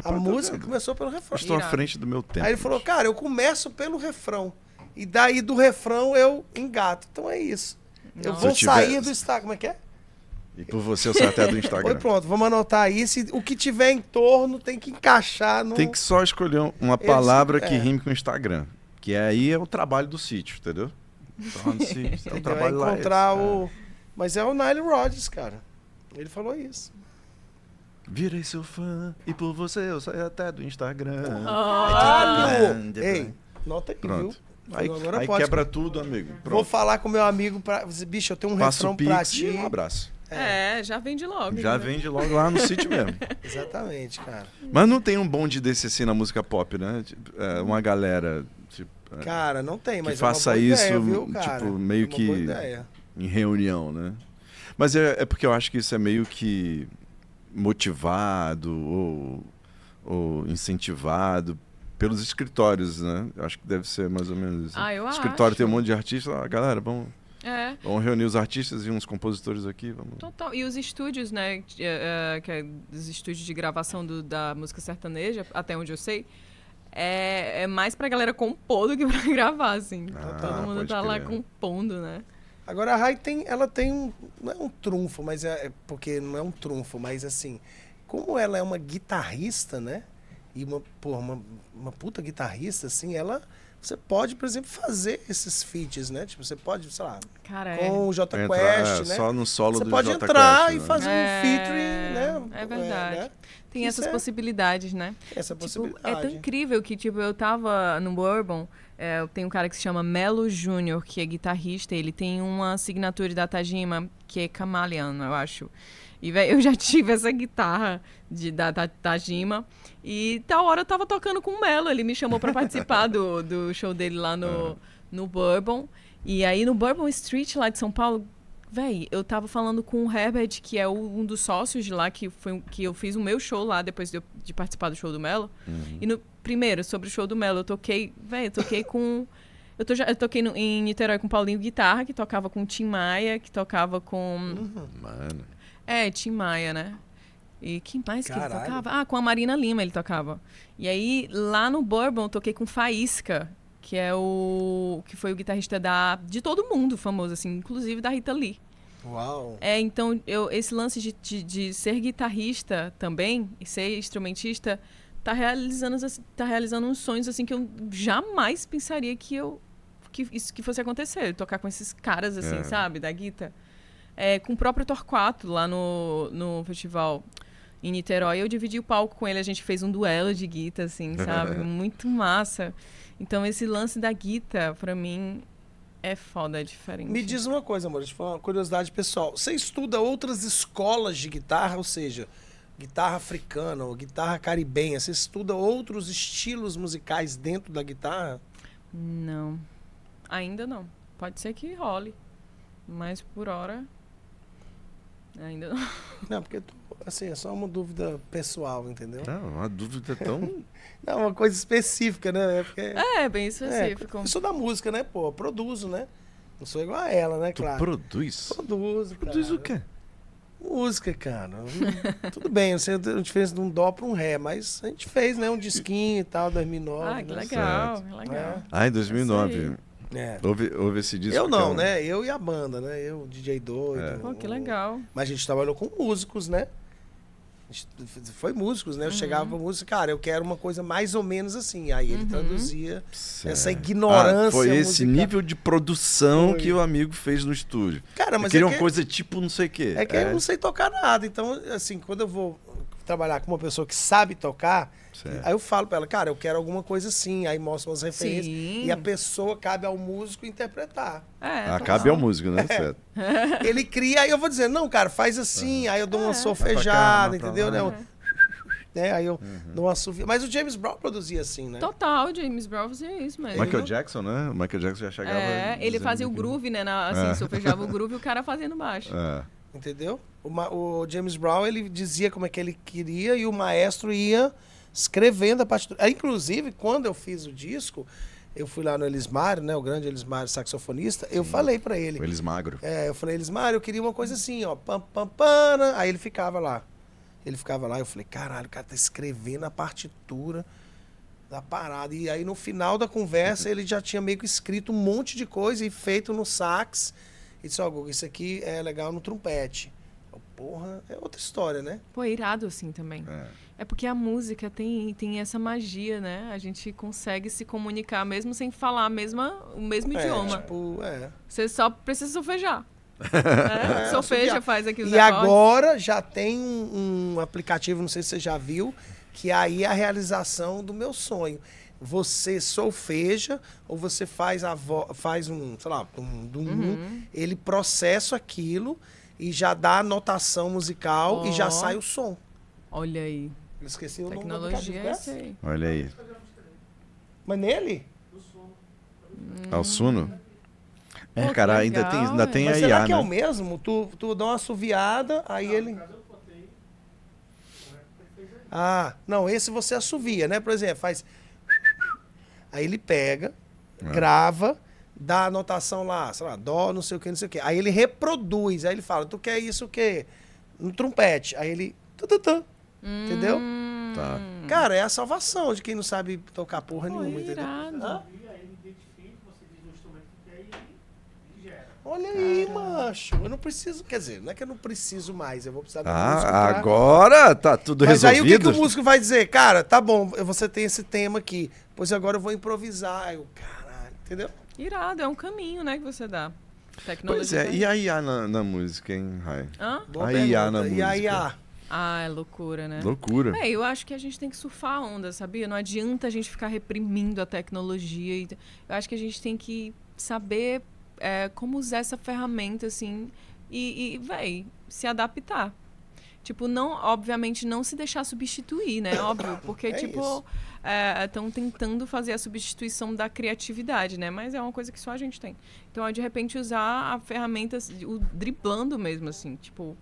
A música começou pelo refrão. Estou à frente do meu tempo. Aí ele falou, cara, eu começo pelo refrão. E daí do refrão eu engato. Então é isso. Eu vou sair do Instagram. Como é que é? E por você eu saio até do Instagram. Foi pronto, vamos anotar aí. O que tiver em torno tem que encaixar no... Tem que só escolher uma palavra que rime com o Instagram. Que aí é o trabalho do sítio, entendeu? Então, é o trabalho lá. Encontrar Mas é o Nile Rodgers, cara. Ele falou isso. Virei seu fã e por você eu saio até do Instagram. Ei, nota aí, pronto. Viu? Aí quebra tudo, amigo. Pronto. Vou falar com meu amigo pra... Bicho, eu tenho um refrão pra ti. Um abraço. Já vende logo. Já vende logo lá no sítio mesmo. Exatamente, cara. Mas não tem um bonde desse assim na música pop, né? Uma galera... cara, não tem, mas que faça isso, ideia, viu, cara? tipo, meio que em reunião, né? Mas é porque eu acho que isso é meio que motivado ou incentivado pelos escritórios, né? Acho que deve ser mais ou menos isso. Eu o escritório tem um monte de artistas. Galera, vamos reunir os artistas e uns compositores aqui. Vamos... Total. E os estúdios, né? Que é os estúdios de gravação da música sertaneja, até onde eu sei, é mais pra galera compor do que pra gravar, assim. Todo mundo tá lá compondo, né? Agora a Rai ela tem não é um trunfo, mas porque não é um trunfo, mas assim, como ela é uma guitarrista, né? E uma puta guitarrista, assim, você pode, por exemplo, fazer esses feats, né? Tipo, você pode, sei lá, com o Jota Quest, né? Só no solo você do pode Jota entrar Quest, e fazer um featuring, né? É verdade. Né? Tem essas possibilidades, né? Essa possibilidade. É tão incrível que, tipo, eu tava no Bourbon, tem um cara que se chama Melo Júnior, que é guitarrista, ele tem uma assinatura da Tajima, que é Chameleon, eu acho. E, véio, eu já tive essa guitarra da Tajima. E tal hora eu tava tocando com o Melo. Ele me chamou pra participar do show dele lá no Bourbon. E aí no Bourbon Street, lá de São Paulo, véi, eu tava falando com o Herbert, que é um dos sócios de lá, que eu fiz o meu show lá depois de participar do show do Melo. E primeiro, sobre o show do Melo, eu toquei com... Eu toquei em Niterói com o Paulinho Guitarra, que tocava com o Tim Maia, que tocava com... Mano... Tim Maia, né? E quem mais que ele tocava? Com a Marina Lima ele tocava. E aí, lá no Bourbon, eu toquei com Faísca, que foi o guitarrista de todo mundo famoso, assim, inclusive da Rita Lee. Uau! Então, esse lance de ser guitarrista também, e ser instrumentista, tá realizando uns sonhos, assim, que eu jamais pensaria que fosse acontecer. Tocar com esses caras, assim, sabe? Da guitarra. Com o próprio Torquato, lá no festival em Niterói, eu dividi o palco com ele, a gente fez um duelo de guitarra, assim, sabe? Muito massa. Então, esse lance da guitarra, pra mim, é foda, é diferente. Me diz uma coisa, amor, deixa eu falar uma curiosidade pessoal. Você estuda outras escolas de guitarra, ou seja, guitarra africana ou guitarra caribenha, você estuda outros estilos musicais dentro da guitarra? Não, ainda não. Pode ser que role, mas por hora... Ainda não. Não, porque assim, é só uma dúvida pessoal, entendeu? Não, uma dúvida tão... Não, uma coisa específica, né? Bem específico. Eu sou da música, né, pô? Eu produzo, né? Não sou igual a ela, né, claro. Tu produz? Produzo, cara. Produz o quê? Música, cara. Tudo bem, eu sei a diferença de um dó para um ré, mas a gente fez, né, um disquinho e tal, 2009. Que legal, legal. Em 2009... Houve esse disco. Eu não, né? Eu e a banda, né? Eu, DJ Doido. Pô, que legal. Mas a gente trabalhou com músicos, né? A gente foi músicos, né? Eu chegava pra música, cara, eu quero uma coisa mais ou menos assim. Aí ele traduzia essa ignorância foi esse musical. nível de produção que o amigo fez no estúdio. Cara, mas queria uma coisa tipo não sei o quê. É que eu não sei tocar nada. Então, assim, quando eu vou trabalhar com uma pessoa que sabe tocar, aí eu falo pra ela, cara, eu quero alguma coisa assim, aí mostra umas referências. Sim. E a pessoa cabe ao músico interpretar. Cabe ao músico, né? Certo. Ele cria, aí eu vou dizer, não, cara, faz assim, aí eu dou uma solfejada, entendeu? Aí eu dou uma sufia. Mas o James Brown produzia assim, né? Total, James Brown fazia isso mesmo. Michael Jackson, né? O Michael Jackson já chegava... ele fazia o groove, né? Assim, solfejava o groove e o cara fazia no baixo. Entendeu? O James Brown, ele dizia como é que ele queria e o maestro ia escrevendo a partitura. Inclusive, quando eu fiz o disco, eu fui lá no Elismário, né? O grande Elismário, saxofonista. Eu falei pra ele. O Elismagro. Eu falei, Elismário, eu queria uma coisa assim, ó. Pam, pam, pam. Aí ele ficava lá. Eu falei, caralho, o cara tá escrevendo a partitura da parada. E aí, no final da conversa, ele já tinha meio que escrito um monte de coisa e feito no sax. E disse, Guga, isso aqui é legal no trompete. Porra, é outra história, né? Pô, é irado assim também. É porque a música tem essa magia, né? A gente consegue se comunicar mesmo sem falar o mesmo idioma. Você só precisa solfejar. Solfeja, faz aqui os acordes. Agora já tem um aplicativo, não sei se você já viu, que aí é a realização do meu sonho. Você solfeja ou você faz um, sei lá, ele processa aquilo e já dá a notação musical e já sai o som. Olha aí. Eu esqueci o nome. Tecnologia é isso aí. Olha aí. Mas nele? O Suno? Cara, ainda tem mas a IA, será que né? é o mesmo? Tu dá uma assoviada, aí ele... Não, esse você assovia, né? Por exemplo, faz... Aí ele pega, grava, dá a anotação lá, sei lá, dó, não sei o que, não sei o que. Aí ele reproduz, aí ele fala, tu quer isso o quê? No trompete. Aí ele... Entendeu? Tá. Cara, é a salvação de quem não sabe tocar porra nenhuma, entendeu? Olha aí, macho. Eu não preciso... Quer dizer, não é que eu não preciso mais. Eu vou precisar do músico pra... Agora tá tudo resolvido. Mas aí o que o músico vai dizer? Cara, tá bom, você tem esse tema aqui. Pois agora eu vou improvisar. Aí eu, caralho, entendeu? Irado, é um caminho, né, que você dá. Tecnologia. Pois é, e a IA na música, hein, Rai? Boa a pergunta. IA na música. E a IA? Ah, é loucura, né? Loucura. Eu acho que a gente tem que surfar a onda, sabia? Não adianta a gente ficar reprimindo a tecnologia. Eu acho que a gente tem que saber como usar essa ferramenta, assim, véi, se adaptar. Tipo, não, obviamente, não se deixar substituir, né? Óbvio, porque, estão tentando fazer a substituição da criatividade, né? Mas é uma coisa que só a gente tem. Então, é de repente usar a ferramenta, driblando mesmo, assim, tipo...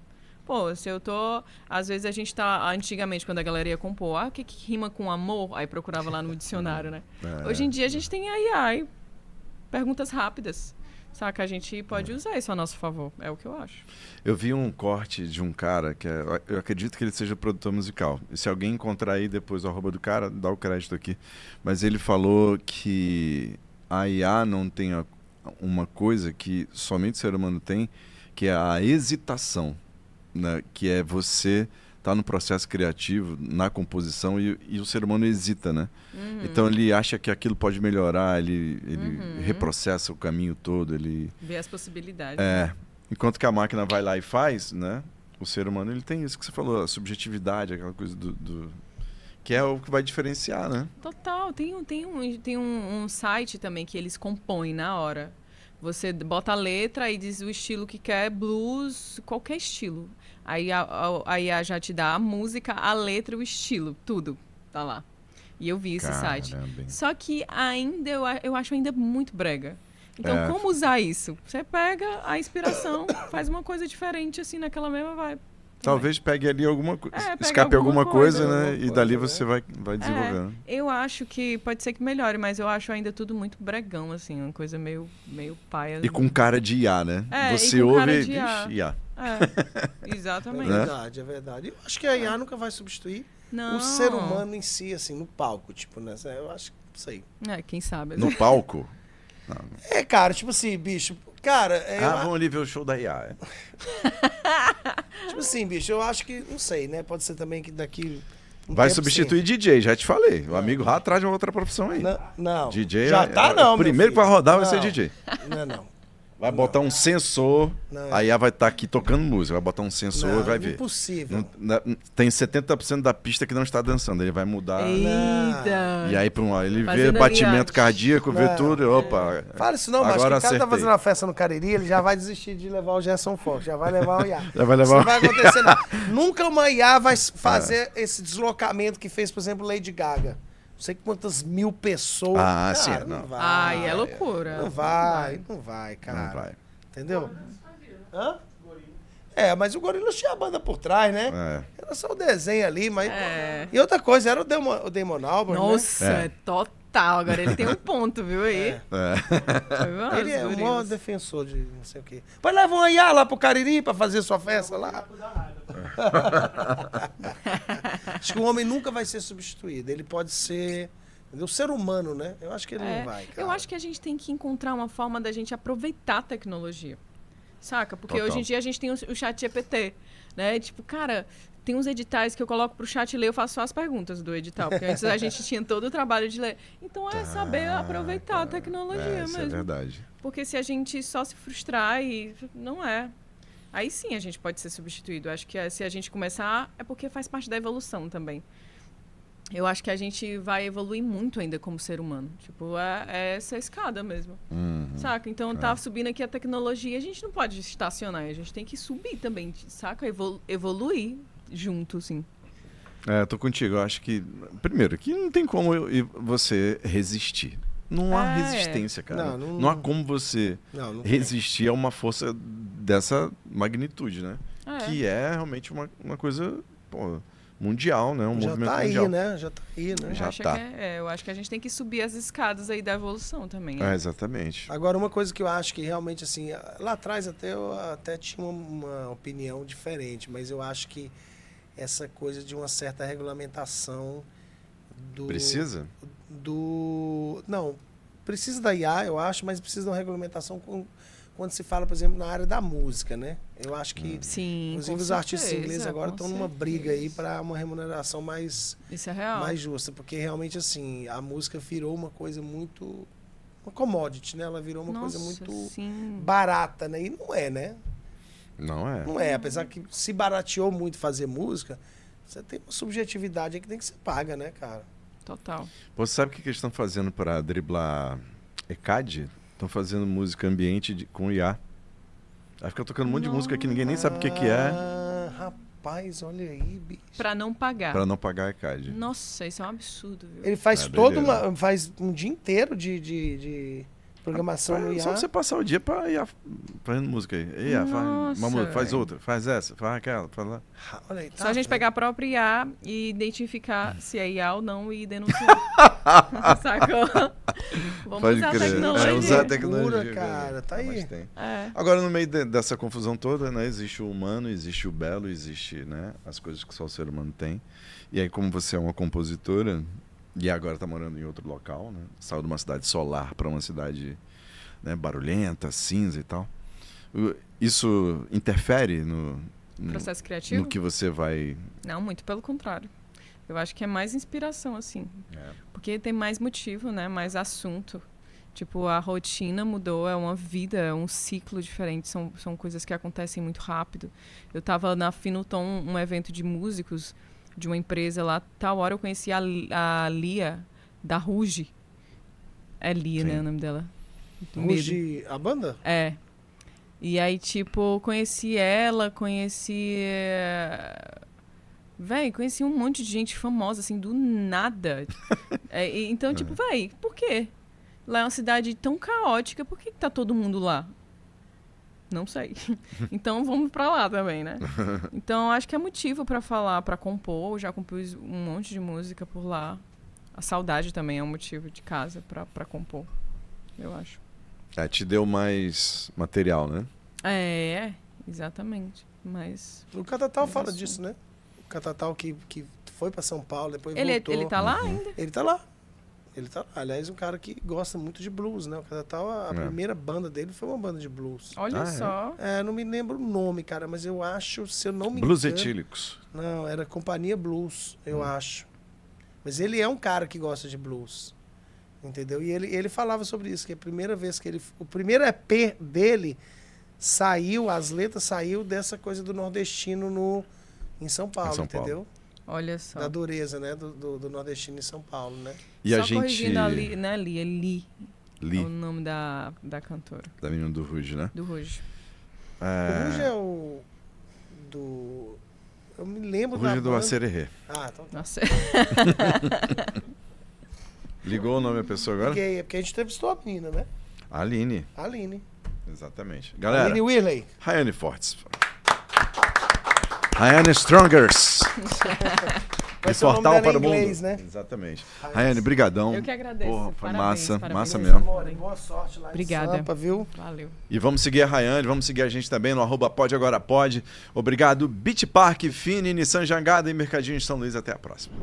Pô, se eu tô... Às vezes a gente tá... Antigamente, quando a galera ia compor, o que rima com amor? Aí procurava lá no dicionário, né? Hoje em dia a gente tem AI, perguntas rápidas. Saca? A gente pode usar isso a nosso favor. É o que eu acho. Eu vi um corte de um cara que eu acredito que ele seja produtor musical. E se alguém encontrar aí depois o arroba do cara, dá o crédito aqui. Mas ele falou que a IA não tem uma coisa que somente o ser humano tem, que é a hesitação. Né, que é você estar no processo criativo, na composição, e o ser humano hesita, né? Então ele acha que aquilo pode melhorar, ele reprocessa o caminho todo, ele... Vê as possibilidades. Né? Enquanto que a máquina vai lá e faz, né? O ser humano ele tem isso que você falou, a subjetividade, aquela coisa do... Que é o que vai diferenciar, né? Total. Tem um site também que eles compõem na hora. Você bota a letra e diz o estilo que quer, blues, qualquer estilo. Aí a IA já te dá a música, a letra e o estilo, tudo tá lá. E eu vi esse site. Só que ainda eu acho ainda muito brega. Então, como usar isso? Você pega a inspiração, faz uma coisa diferente, assim, naquela mesma vibe. Talvez pegue ali alguma coisa, escape alguma coisa, né? E dali você vai desenvolvendo. Eu acho que pode ser que melhore, mas eu acho ainda tudo muito bregão, assim, uma coisa meio paia. E com cara de IA, né? Você ouve e diz IA. Exatamente. É verdade. Eu acho que a IA nunca vai substituir o ser humano em si, assim, no palco, tipo, né? Eu acho que, não sei. Quem sabe. No palco? Não. Cara, tipo assim, bicho... Cara, vamos ali ver o show da IA. Tipo assim, bicho, eu acho que, não sei, né? Pode ser também que daqui... Vai substituir DJ, já te falei. O amigo lá atrás de uma outra profissão aí. Não. DJ já tá, não. O primeiro que vai rodar vai ser DJ. Não. Vai botar um sensor, aí ela vai estar aqui tocando música, vai botar um sensor e vai ver. Impossível. Tem 70% da pista que não está dançando, ele vai mudar. Eita! E aí ele vê batimento cardíaco, vê tudo, opa. Fala isso não, mas o cara tá fazendo uma festa no Cariri, ele já vai desistir de levar o Gerson Fox, já vai levar o IA. Já vai levar. Isso não vai acontecer, não. Nunca uma IA vai fazer esse deslocamento que fez, por exemplo, Lady Gaga. Não sei quantas mil pessoas. Ah, sim. Não vai. Ai, é loucura. Não vai, cara. Não vai. Entendeu? Mas o Gorillaz tinha a banda por trás, né? Era só o desenho ali, mas... E outra coisa, era o Damon Albarn, Nossa, total. Agora ele tem um ponto, viu aí? Ele é o maior defensor de não sei o quê. Pois leva um IA lá pro Cariri pra fazer sua festa lá. Acho que o homem nunca vai ser substituído. Ele pode ser... O ser humano, né? Eu acho que ele não vai, cara. Eu acho que a gente tem que encontrar uma forma da gente aproveitar a tecnologia. Saca? Porque hoje em dia a gente tem o chat GPT, né? Tipo, cara, tem uns editais que eu coloco pro chat ler, eu faço só as perguntas do edital. Porque antes a gente tinha todo o trabalho de ler. Então é saber aproveitar a tecnologia mesmo. Isso é verdade. Porque se a gente só se frustrar não é. Aí sim a gente pode ser substituído. Acho que se a gente começar, é porque faz parte da evolução também. Eu acho que a gente vai evoluir muito ainda como ser humano. Tipo, é essa escada mesmo. Saca? Então tá subindo aqui a tecnologia, a gente não pode estacionar. A gente tem que subir também, saca? Evoluir junto, sim. Tô contigo. Eu acho que, primeiro, que não tem como você resistir. Não há resistência, cara. Não há como você resistir a uma força dessa magnitude, né? Que é realmente uma coisa mundial, né? Um movimento mundial. Já tá aí, né? Eu acho que a gente tem que subir as escadas aí da evolução também. Né? Exatamente. Agora, uma coisa que eu acho que realmente, assim, lá atrás eu até tinha uma opinião diferente, mas eu acho que essa coisa de uma certa regulamentação Precisa? Não, precisa da IA, eu acho, mas precisa de uma regulamentação quando se fala, por exemplo, na área da música, né? Eu acho que, sim, inclusive, os artistas ingleses agora estão numa briga aí para uma remuneração mais justa, porque realmente, assim, a música virou uma coisa muito... uma commodity, né? Ela virou uma coisa muito barata, né? E não é, né? Não é. Não é, apesar que se barateou muito fazer música, você tem uma subjetividade aí que tem que ser paga, né, cara? Total. Você sabe o que eles estão fazendo para driblar ECAD? Estão fazendo música ambiente com IA. Aí fica tocando um monte de música que ninguém nem sabe o que é. Rapaz, olha aí, bicho. Pra não pagar. Pra não pagar ECAD. Nossa, isso é um absurdo, viu? Ele faz faz um dia inteiro de programação no IA. Só você passar o dia pra IA fazendo música aí. IA, faz uma música, faz outra, faz essa, faz aquela, faz lá. Olha aí, só a gente pegar a própria IA e identificar se é IA ou não e denunciar. Sacou? Vamos usar a tecnologia. Usar a tecnologia, cara, tá aí. Agora, no meio dessa confusão toda, né, existe o humano, existe o belo, existe, né, as coisas que só o ser humano tem. E aí, como você é uma compositora e agora está morando em outro local, né, saiu de uma cidade solar para uma cidade, né, barulhenta, cinza e tal, isso interfere no processo criativo? No que você vai... Não, muito pelo contrário. Eu acho que é mais inspiração, assim. Porque tem mais motivo, né? Mais assunto. Tipo, a rotina mudou, é uma vida, é um ciclo diferente. São coisas que acontecem muito rápido. Eu estava na Finutom, um evento de músicos de uma empresa lá. Tal hora eu conheci a Lia, da Ruge. É Lia, né? O nome dela. Ruge, a banda? É. E aí, tipo, conheci ela, conheci um monte de gente famosa, assim, do nada. Então, tipo, por quê? Lá é uma cidade tão caótica, por que tá todo mundo lá? Não sei. Então, vamos pra lá também, né? Então, acho que é motivo pra falar, pra compor. Eu já compus um monte de música por lá. A saudade também é um motivo de casa pra compor, eu acho. Te deu mais material, né? Exatamente. Mas o Catatal fala disso, né? O Catatal que foi pra São Paulo, depois voltou. Ele tá lá ainda? Ele tá lá. Aliás, um cara que gosta muito de blues, né? O Catatal, a primeira banda dele foi uma banda de blues. Olha só. Não me lembro o nome, cara, mas eu acho, se eu não me engano... Blues Etílicos. Não, era Companhia Blues, eu acho. Mas ele é um cara que gosta de blues. Entendeu? E ele falava sobre isso, que a primeira vez que o primeiro EP dele as letras saiu dessa coisa do nordestino em São Paulo, entendeu? Olha só. Da dureza, né? Do nordestino em São Paulo, né? E só a gente... corrigindo ali, né, Li. É o nome da cantora. Da menina do Ruge, né? Do Ruge. O Ruge é o... Eu me lembro da Ruge do Acererê. Então tá. Nossa. Ligou o nome da pessoa agora? Liguei, é porque a gente entrevistou a menina, né? A Aline. Exatamente. Galera, Aline Whirley. Rayane Fortes. Rayane Strongers. Vai ser o nome dela em inglês, né? Exatamente. Rayane, brigadão. Eu que agradeço. Porra, foi massa parabéns mesmo. Boa sorte lá Obrigada. em Sampa, viu? Valeu. E vamos seguir a Rayane, vamos seguir a gente também no @podeagorapode. Obrigado, Beach Park, Fini, Nissan Jangada e Mercadinho de São Luís. Até a próxima.